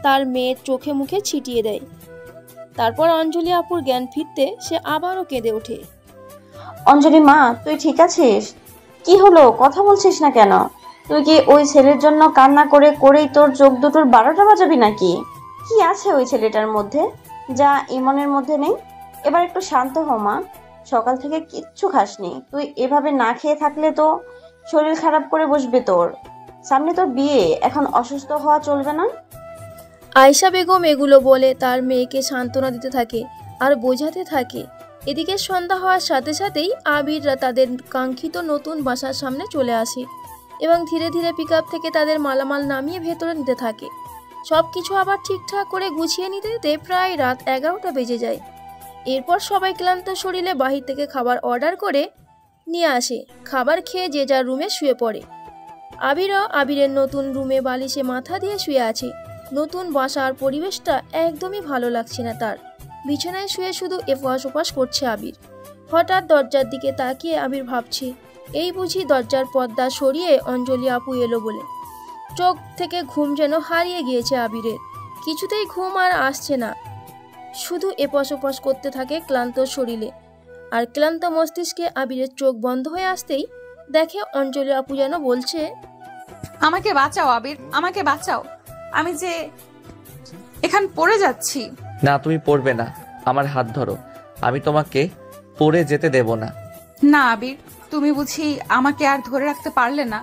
তার মেয়ের চোখে মুখে ছিটিয়ে দেয়। তারপর অঞ্জলি আপুর জ্ঞান ফিরতে সে আবারও কেঁদে ওঠে। অঞ্জলি মা, তুই ঠিক আছিস? কি হলো, কথা বলছিস না কেন? তুই কি ওই ছেলের জন্য কান্না করে করেই তোর চোখ দুটোর 12টা বাজাবি নাকি? কি আছে ওই ছেলেটার মধ্যে যা ইমনের মধ্যে নেই? এবার একটু শান্ত হ মা। সকাল থেকে কিচ্ছু খাসনি, তুই এভাবে না খেয়ে থাকলে তো শরীর খারাপ করে বসবে তোর। সামনে তোর বিয়ে, এখন অসুস্থ হওয়া চলবে না। আয়েশা বেগম এগুলো বলে তার মেয়েকে সান্ত্বনা দিতে থাকে আর বোঝাতে থাকে। এদিকে সন্ধ্যা হওয়ার সাথে সাথেই আবিররা তাদের কাঙ্ক্ষিত নতুন বাসার সামনে চলে আসে। এবং ধীরে ধীরে পিকআপ থেকে তাদের মালামাল নামিয়ে ভেতরে নিতে থাকে। সব কিছু আবার ঠিকঠাক করে গুছিয়ে নিতে নিতে প্রায় রাত 11টা বেজে যায়। এরপর সবাই ক্লান্ত শরীরে বাহির থেকে খাবার অর্ডার করে নিয়ে আসে। খাবার খেয়ে যে যার রুমে শুয়ে পড়ে। আবিরও আবিরের নতুন রুমে বালিশে মাথা দিয়ে শুয়ে আছে। নতুন বাসার পরিবেশটা একদমই ভালো লাগছে না তার। বিছানায় শুয়ে শুধু এপাশ ওপাশ করছে আবির। হঠাৎ দরজার দিকে তাকিয়ে আবির ভাবছে, এই বুঝি দরজার পর্দা সরিয়ে অঞ্জলি আপু এলো বলে। চোখ থেকে ঘুম যেন হারিয়ে গিয়েছে আবিরের। কিছুতেই ঘুম আর আসছে না, শুধু এপাশ ওপাশ করতে থাকে ক্লান্ত শরীরে। আর ক্লান্ত মস্তিষ্কে আবিরের চোখ বন্ধ হয়ে আসতেই দেখে অঞ্জলি আপু যেন বলছে, আমাকে বাঁচাও আবির, আমাকে বাঁচাও, আমি যে এখান পড়ে যাচ্ছি। না, তুমি পড়বে না, আমার হাত ধরো, আমি তোমাকে পড়ে যেতে দেব না। না আবির, তুমি বুঝি আমাকে আর ধরে রাখতে পারলে না?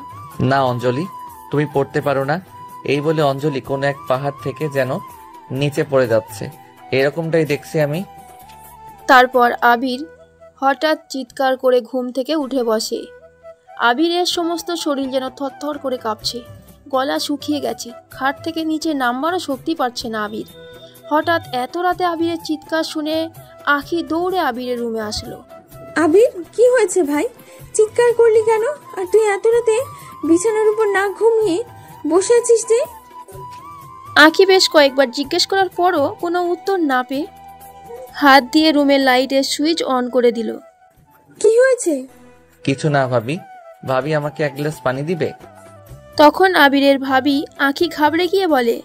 না অঞ্জলি, তুমি পড়তে পারো না। এই বলে অঞ্জলি কোনো এক পাহাড় থেকে যেন নিচে পড়ে যাচ্ছে, এরকমটাই দেখছি আমি। তারপর আবির হঠাৎ চিৎকার করে ঘুম থেকে উঠে বসে। আবিরের সমস্ত শরীর যেন থরথর করে কাঁপছে, গলা শুকিয়ে গেছে, খাট থেকে নিচে নামবারও শক্তি পাচ্ছে না আবির। হঠাৎ এত রাতে আবিরের চিৎকার শুনে আখি দৌড়ে আবিরের রুমে আসলো। আবির, কি হয়েছে ভাই? চিৎকার করলি কেন? আর তুই এত রাতে বিছানার উপর না ঘুমিয়ে বসে আছিস যে? আখি বেশ কয়েকবার জিজ্ঞেস করার পরও কোনো উত্তর না পেয়ে হাত দিয়ে রুমের লাইটের সুইচ অন করে দিল। কি হয়েছে? কিছু না ভাবি, ভাবি আমাকে এক গ্লাস পানি দিবে? তখন আবিরের ভাবি আখি ঘাবড়ে গিয়ে বলে,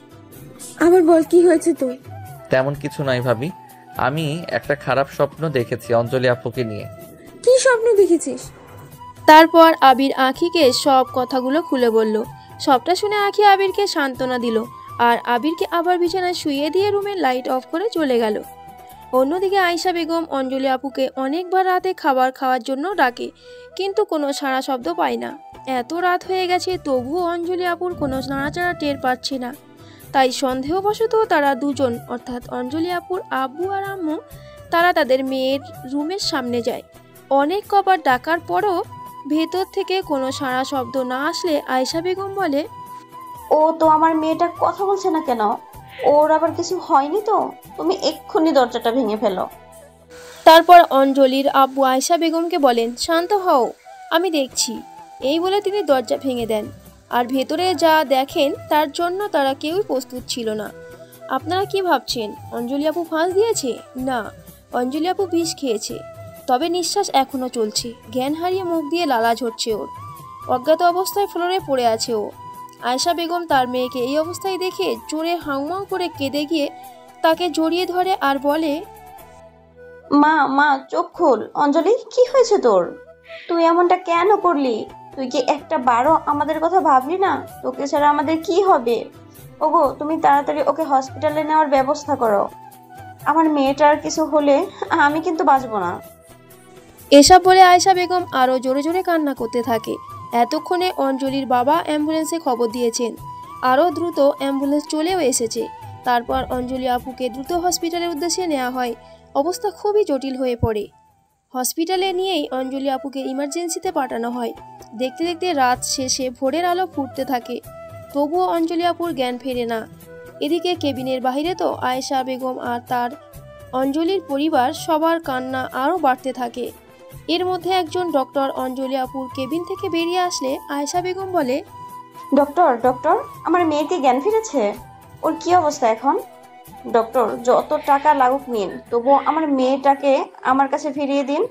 আবার বল, কি হয়েছে তোর? তেমন কিছু নয় ভাবি, আমি একটা খারাপ স্বপ্ন দেখেছি অঞ্জলি আপুকে নিয়ে। কি স্বপ্ন দেখেছিস? তারপর আবির আখিকে সব কথাগুলো খুলে বলল। সবটা শুনে আখি আবিরকে সান্ত্বনা দিল আর আবিরকে আবার বিছানায় শুইয়ে দিয়ে রুমের লাইট অফ করে চলে গেল। অন্যদিকে আয়েশা বেগম অঞ্জলি আপুকে অনেকবার রাতে খাবার খাওয়ার জন্য ডাকে, কিন্তু কোনো সাড়া শব্দ পায় না। এত রাত হয়ে গেছে, তবুও অঞ্জলি আপুর কোনো নাড়াচাড়া টের পাচ্ছে না। তাই সন্দেহবশত তারা দুজন, অর্থাৎ অঞ্জলি আপুর আব্বু আর আম্মু, তারা তাদের মেয়ের রুমের সামনে যায়। অনেক কবার ডাকার পরও ভেতর থেকে কোনো সাড়া শব্দ না আসলে আয়েশা বেগম বলে, ও তো আমার মেয়েটা কথা বলছে না কেন? ওর আবার কিছু হয়নি তো? তুমি এক্ষুনি দরজাটা ভেঙে ফেলো। তারপর অঞ্জলির আব্বু আয়েশা বেগমকে বলেন, শান্ত হও, আমি দেখছি। এই বলে তিনি দরজা ভেঙে দেন। আর ভেতরে যা দেখেন তার জন্য তারা কেউই প্রস্তুত ছিল না। আপনারা কি ভাবছেন, অঞ্জলি আপু ফাঁস দিয়েছে? না, অঞ্জলি আপু বিষ খেয়েছে। তবে নিঃশ্বাস এখনো চলছে, জ্ঞান হারিয়ে মুখ দিয়ে লালা ঝরছে ওর। অজ্ঞাত অবস্থায় ফ্লোরে পড়ে আছে ও। আয়েশা বেগম তার মেয়েকে এই অবস্থায় দেখে জোরে হাউমাউ করে কেঁদে গিয়ে তাকে জড়িয়ে ধরে আর বলে, মা মা চোখ খোল। অঞ্জলি, কি হয়েছে তোর? তুই এমনটা কেন করলি? তুই কি একটা বারও আমাদের কথা ভাবলি না? তোকে ছাড়া আমাদের কি হবে? ওগো, তুমি তাড়াতাড়ি ওকে হসপিটালে নেওয়ার ব্যবস্থা করো। আমার মেয়েটার কিছু হলে আমি কিন্তু বাঁচবো না। এসব বলে আয়েশা বেগম আরও জোরে জোরে কান্না করতে থাকে। এতক্ষণে অঞ্জলির বাবা অ্যাম্বুলেন্সে খবর দিয়েছেন। আরও দ্রুত অ্যাম্বুলেন্স চলেও এসেছে। তারপর অঞ্জলি আপুকে দ্রুত হসপিটালের উদ্দেশ্যে নেওয়া হয়। অবস্থা খুবই জটিল হয়ে পড়ে। হসপিটালে নিয়েই অঞ্জলি আপুকে ইমার্জেন্সিতে পাঠানো হয়। দেখতে দেখতে রাত শেষে ভোরের আলো ফুটতে থাকে, তবুও অঞ্জলি আপুর জ্ঞান ফেরে না। এদিকে কেবিনের বাইরে তো আয়েশা বেগম আর তার অঞ্জলির পরিবার সবার কান্না আরও বাড়তে থাকে। এর মধ্যে একজন ডক্টর অঞ্জলি আপুর কেবিন থেকে বেরিয়ে আসলে আয়েশা বেগম বলে, ডক্টর ডক্টর, আমার মেয়েকে জ্ঞান ফিরেছে। ওর কি অবস্থা এখন? ডক্টর, যত টাকা লাগুক নিন, তবুও আমার মেয়েটাকে আমার কাছে ফিরিয়ে দিন।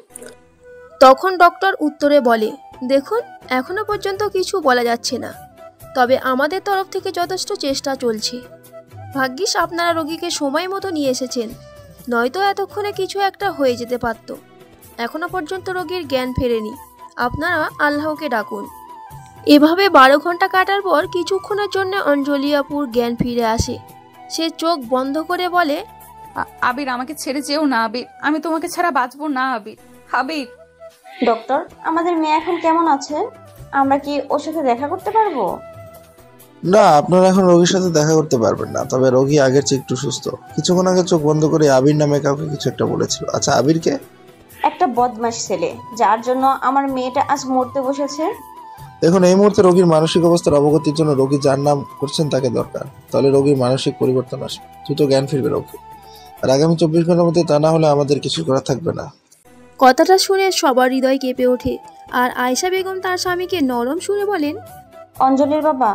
তখন ডক্টর উত্তরে বলে, দেখুন, এখনো পর্যন্ত কিছু বলা যাচ্ছে না, তবে আমাদের তরফ থেকে যথেষ্ট চেষ্টা চলছে। ভাগ্যিস আপনারা রোগীকে সময় মতো নিয়ে এসেছেন, নয়তো এতক্ষণে কিছু একটা হয়ে যেতে পারত। এখনো পর্যন্ত রোগীর জ্ঞান ফেরেনি, আপনারা আল্লাহকে ডাকুন। এভাবে 12 ঘন্টা কাটার পর কিছুক্ষণের জন্য অঞ্জলি আপুর জ্ঞান ফিরে আসে। সে চোখ বন্ধ করে বলে, আবির, আমাকে ছেড়ে যেও না আবির, আমি তোমাকে ছাড়া বাঁচবো না আবির। আবির। ডক্টর, আমাদের মেয়ে এখন কেমন আছে? আমরা কি ওর সাথে দেখা করতে পারবো? না, আপনারা এখন রোগীর সাথে দেখা করতে পারবেন না, তবে রোগী আগের চেয়ে একটু সুস্থ। কিছুক্ষণ আগে চোখ বন্ধ করে আবির নামে কাউকে কিছু একটা বলেছিল। আচ্ছা, আবিরকে? একটা বদমাশ ছেলে, যার জন্য আমার মেয়েটা আজ মরতে বসেছে। দেখুন, এই মুহূর্তে রোগীর মানসিক অবস্থার অবগতির জন্য রোগী যার নাম করছেন তাকে দরকার। তাহলে রোগীর মানসিক পরিবর্তন আসবে, দ্রুত জ্ঞান ফিরবে রোগী। আর আগামী 24 ঘন্টার মধ্যে তা না হলে আমাদের কিছু করা থাকবে না। কথাটা শুনে সবার হৃদয় কেঁপে ওঠে। আর আয়েশা বেগম তার স্বামীকে নরম সুরে বলেন, অঞ্জলির বাবা,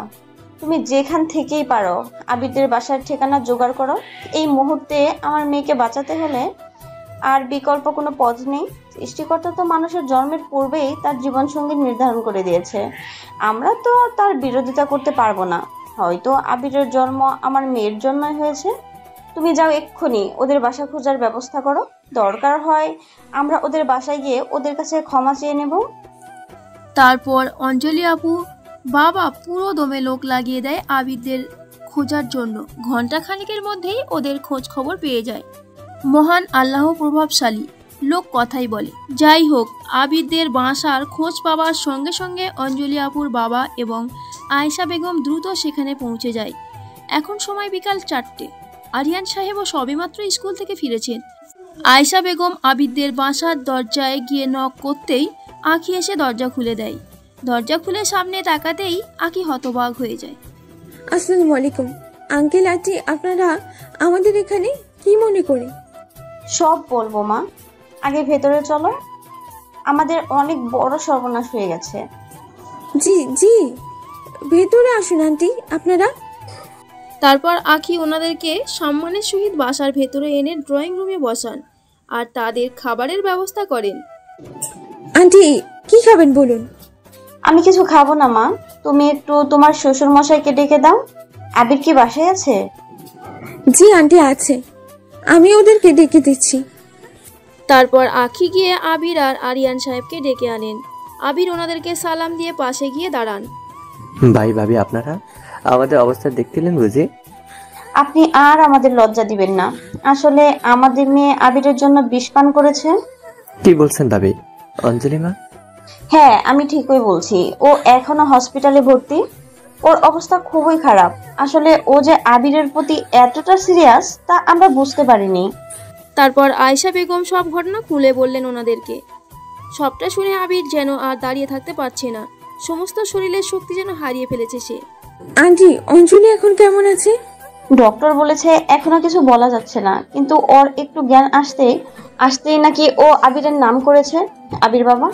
তুমি যেখান থেকেই পারো আবিদের বাসার ঠিকানা জোগাড় করো। এই মুহূর্তে আমার মেয়েকে বাঁচাতে হলে আর বিকল্প কোনো পথ নেই। সৃষ্টিকর্তা তো মানুষের জন্মের পূর্বেই তার জীবনসঙ্গী নির্ধারণ করে দিয়েছে। আমরা তো তার বিরোধিতা করতে পারবো না। হয়তো আবিরের জন্ম আমার মেয়ের জন্যই হয়েছে। তুমি যাও, এক্ষুনি ওদের বাসা খোঁজার ব্যবস্থা করো। দরকার হয় আমরা ওদের বাসায় গিয়ে ওদের কাছে ক্ষমা চেয়ে নেব। তারপর অঞ্জলি আপু বাবা পুরো দমে লোক লাগিয়ে দেয় আবিরদের খোঁজার জন্য। ঘন্টা খানিকের মধ্যেই ওদের খোঁজ খবর পেয়ে যায়। মহান আল্লাহ প্রভাবশালী, লোক কথাই বলে। যাই হোক, আবিরদের বাসার খোঁজ পাওয়ার সঙ্গে সঙ্গে অঞ্জলি আপুর বাবা এবং আয়েশা বেগম দ্রুত সেখানে পৌঁছে যায়। এখন সময় বিকাল 4টে। আরিয়ান সাহেবও সবেমাত্র স্কুল থেকে ফিরেছেন। আয়েশা বেগম আবিরদের বাসার দরজায় গিয়ে নক করতেই আঁখি এসে দরজা খুলে দেয়। দরজা খুলে সামনে তাকাতেই আঁখি হতবাক হয়ে যায়। আসসালামু আলাইকুম আঙ্কেল আন্টি, আপনারা আমাদের এখানে কি মনে করে? সব বলবো মা, আগে ভেতরে চলো। আমাদের অনেক বড় সর্বনাশ হয়ে গেছে। জি জি, ভেতরে আসুন আন্টি আপনারা। তারপর আঁখি ওনাদেরকে সম্মানের সহিত বাসার ভেতরে এনে ড্রয়িং রুমে বসান আর তাদের খাবারের ব্যবস্থা করেন। আন্টি কি খাবেন বলুন? আমি কিছু খাবো না মা, তুমি একটু তোমার শ্বশুর মশাইকে ডেকে দাও। আবির কি বাসায় আছে? জি আন্টি আছে, আমি ওদেরকে ডেকে দিচ্ছি। তারপর আঁখি গিয়ে আবির আর আরিয়ান সাহেবকে ডেকে আনেন। আবির ওনাদেরকে সালাম দিয়ে পাশে গিয়ে দাঁড়ান। ভাই ভাবি, আপনারা আমাদের অবস্থা দেখছিলেন বুঝি? আপনি আর আমাদের লজ্জা দিবেন না। আসলে আমাদের মেয়ে আবিরের জন্য বিষ পান করেছে। কি বলছেন ভাবি? অঞ্জলি মা? হ্যাঁ, আমি ঠিকই বলছি। ও এখনো হসপিটালে ভর্তি। ওর অবস্থা খুবই খারাপ। আসলে ও যে আবিরের প্রতি এতটা সিরিয়াস তা আমরা বুঝতে পারিনি। তারপর আয়েশা বেগম সব ঘটনা খুলে বললেন ওনাদেরকে। সবটা শুনে আবির যেন আর দাঁড়িয়ে থাকতে পারছে না। সমস্ত শরীরের শক্তি যেন হারিয়ে ফেলেছে সে। আন্টি অঞ্জলি এখন কেমন আছে? ডক্টর বলেছে এখনো কিছু বলা যাচ্ছে না, কিন্তু ওর একটু জ্ঞান আসতেই নাকি ও আবিরের নাম করেছে। আবির বাবা,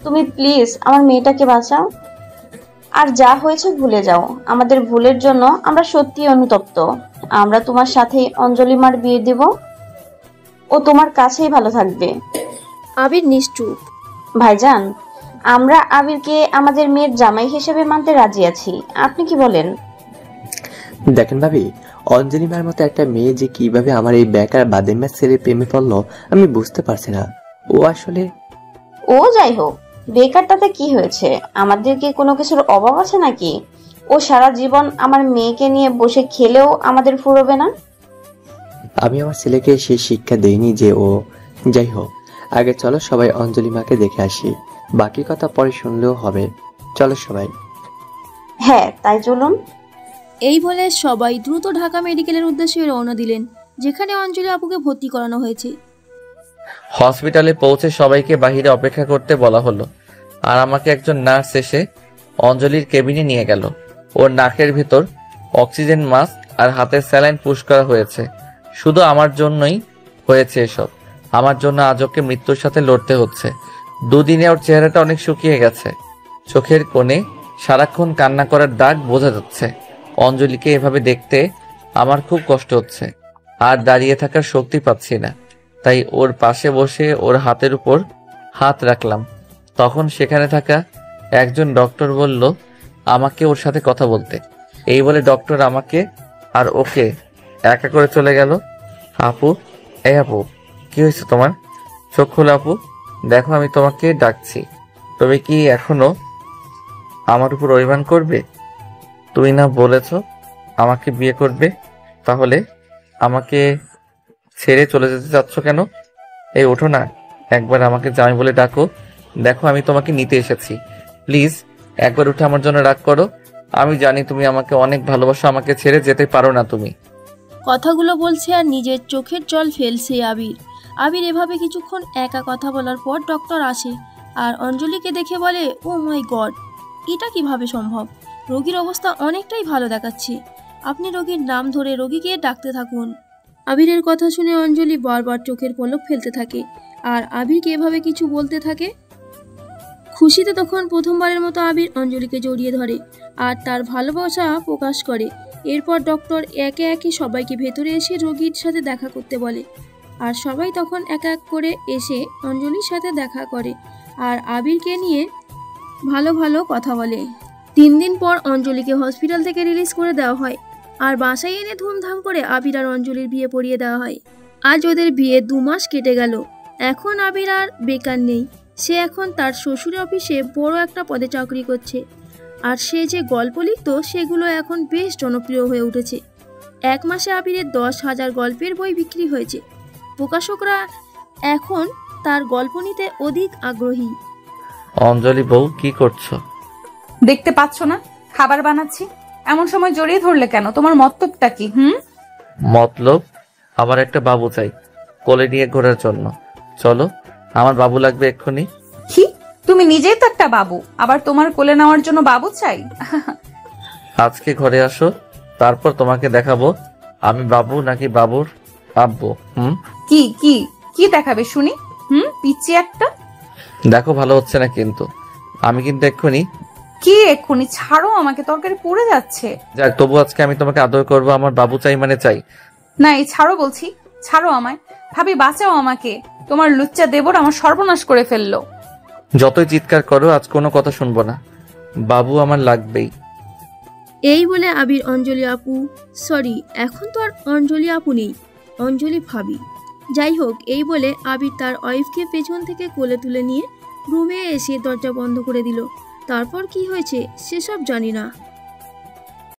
তুমি প্লিজ আমার মেয়েটাকে বাঁচাও। আর যা হয়েছে ভুলে যাও। আমাদের ভুলের জন্য আমরা সত্যি অনুতপ্ত। আমরা তোমার সাথেই অঞ্জলি মার বিয়ে দেব। ও তোমার কাছেই ভালো থাকবে। আবির নিশ্চুপ। ভাইজান, আমরা আবিরকে আমাদের মেয়ের জামাই হিসেবে মানতে রাজি আছি। আপনি কি বলেন? দেখেন ভাবি, অঞ্জলি মার মতো একটা মেয়ে যে কিভাবে আমার এই বেকার বাদেমের ছেলে প্রেমে পড়লো আমি বুঝতে পারছি না। ও আসলে ও যাই হোক, বেকার তাতে কি হয়েছে? আমাদের কি কোনো কিছুর অভাব আছে নাকি? ও সারা জীবন আমার মেয়েকে নিয়ে বসে খেলেও আমাদের ফুরবে না। আমি আমার ছেলেকে সেই শিক্ষা দেইনি যে ও। যাই হোক, আগে চলো সবাই অঞ্জলি মাকে দেখে আসি, বাকি কথা পরে শুনলেও হবে। চলো সবাই। হ্যাঁ, তাই চলুন। এই বলে সবাই দ্রুত ঢাকা মেডিকেলের উদ্দেশ্যে রওনা দিলেন, যেখানে অঞ্জলি আপুকে ভর্তি করানো হয়েছে। হসপিটালে পৌঁছে সবাইকে বাহিরে অপেক্ষা করতে বলা হলো, আর আমাকে একজন নার্স এসে অঞ্জলির কেবিনে নিয়ে গেল। ওর নাকের ভেতর অক্সিজেন মাস্ক আর হাতের স্যালাইন পুশ করা হয়েছে। শুধু আমার জন্যই হয়েছে এসব। আমার জন্য আজ ওকে মৃত্যুর সাথে লড়তে হচ্ছে। দুদিনে ওর চেহারাটা অনেক শুকিয়ে গেছে। চোখের কোণে সারাক্ষণ কান্না করার দাগ বোঝা যাচ্ছে। অঞ্জলিকে এভাবে দেখতে আমার খুব কষ্ট হচ্ছে। আর দাঁড়িয়ে থাকার শক্তি পাচ্ছি না, তাই ওর পাশে বসে ওর হাতের উপর হাত রাখলাম। তখন সেখানে থাকা একজন ডক্টর বলল আমাকে ওর সাথে কথা বলতে। এই বলে ডক্টর আমাকে আর ওকে একা করে চলে গেল। আপু, এই আপু, কি হয়েছে তোমার? চোখ খোলো আপু, দেখো আমি তোমাকে ডাকছি। তুমি কি এখনো আমার উপর অভিমান করবে? তুমি না বলেছ আমাকে বিয়ে করবে, তাহলে আমাকে ছেড়ে চলে যেতে চাচ্ছ কেন? এই ওঠো না, একবার আমাকে জামাই বলে ডাকো। দেখো আমি তোমাকে নিতে এসেছি। প্লিজ একবার উঠে আমার জন্য রাগ করো। আমি জানি তুমি আমাকে অনেক ভালোবাসো, আমাকে ছেড়ে যেতে পারো না তুমি। কথাগুলো বলছে আর নিজের চোখের জল ফেলছে আবির। আবির এভাবে কিছুক্ষণ একা কথা বলার পর ডক্টর আসে আর অঞ্জলিকে দেখে বলে, ও মাই গড, এটা কিভাবে সম্ভব? রোগীর অবস্থা অনেকটাই ভালো দেখাচ্ছে। আপনি রোগীর নাম ধরে রোগীকে ডাকতে থাকুন। আবিরের কথা শুনে অঞ্জলি বারবার চোখের পলক ফেলতে থাকে আর আবিরকে এভাবে কিছু বলতে থাকে। খুশিতে তখন প্রথমবারের মতো আবির অঞ্জলিকে জড়িয়ে ধরে আর তার ভালোবাসা প্রকাশ করে। এরপর ডক্টর একে একে সবাইকে ভেতরে এসে রোগীর সাথে দেখা করতে বলে আর সবাই তখন এক এক করে এসে অঞ্জলির সাথে দেখা করে আর আবিরকে নিয়ে ভালো ভালো কথা বলে। 3 দিন পর অঞ্জলিকে হসপিটাল থেকে রিলিজ করে দেওয়া হয় আর বাসায় এনে ধুমধাম করে আবির আর অঞ্জলির বিয়ে পড়িয়ে দেওয়া হয়। আজ ওদের বিয়ে 2 মাস কেটে গেল। এখন আবির আর বেকার নেই। সে এখন তার শ্বশুরের অফিসে বড় একটা পদে চাকরি করছে আর সে যে গল্প লিখত সেগুলো এখন বেশ জনপ্রিয় হয়ে উঠেছে। 1 মাসে আবিরের 10,000 গল্পের বই বিক্রি হয়েছে। প্রকাশকরা এখন তার গল্প নিতে অধিক আগ্রহী। অঞ্জলি বউ, কি করছো? দেখতে পাচ্ছ না খাবার বানাচ্ছি। এমন সময় জড়িয়ে ধরলে কেন? তোমার মতলবটা কি? মতলব? আমার একটা বাবু চাই কোলে নিয়ে ঘোরার জন্য। চলো, আমার বাবু লাগবে এক্ষুনি। কি? তুমি নিজেই তো একটা বাবু, আবার তোমার কোলে নেওয়ার জন্য বাবু চাই? আজকে ঘরে আসো, তারপর তোমাকে দেখাবো আমি বাবু নাকি বাবুর আব্বু। কি কি কি দেখাবে শুনি? পিচ্ছি একটা। দেখো, ভালো হচ্ছে না কিন্তু। আমি কিন্তু এক্ষুনি। কি এক্ষুনি? ছাড়ো আমাকে, তরকারি পুড়ে যাচ্ছে। যাক, তবু আজকে আমি তোমাকে আদর করবো। আমার বাবু চাই মানে চাই। না, এই ছাড়ো বলছি, ছাড়ো আমায়। ভাবি, বাঁচাও আমাকে। তোমার লুচ্চা দেবর আমার সর্বনাশ করে ফেললো। যতই চিৎকার করো, আজ কোনো কথা শুনবো না। বাবু আমার লাগবেই। এই বলে আবির অঞ্জলি আপু, সরি এখন তো আর অঞ্জলি আপু নেই, অঞ্জলি ভাবি। যাই হোক, এই বলে আবির তার ওয়াইফকে পেছন থেকে কোলে তুলে নিয়ে রুমে এসে দরজা বন্ধ করে দিল। তারপর কি হয়েছে সেসব জানি না।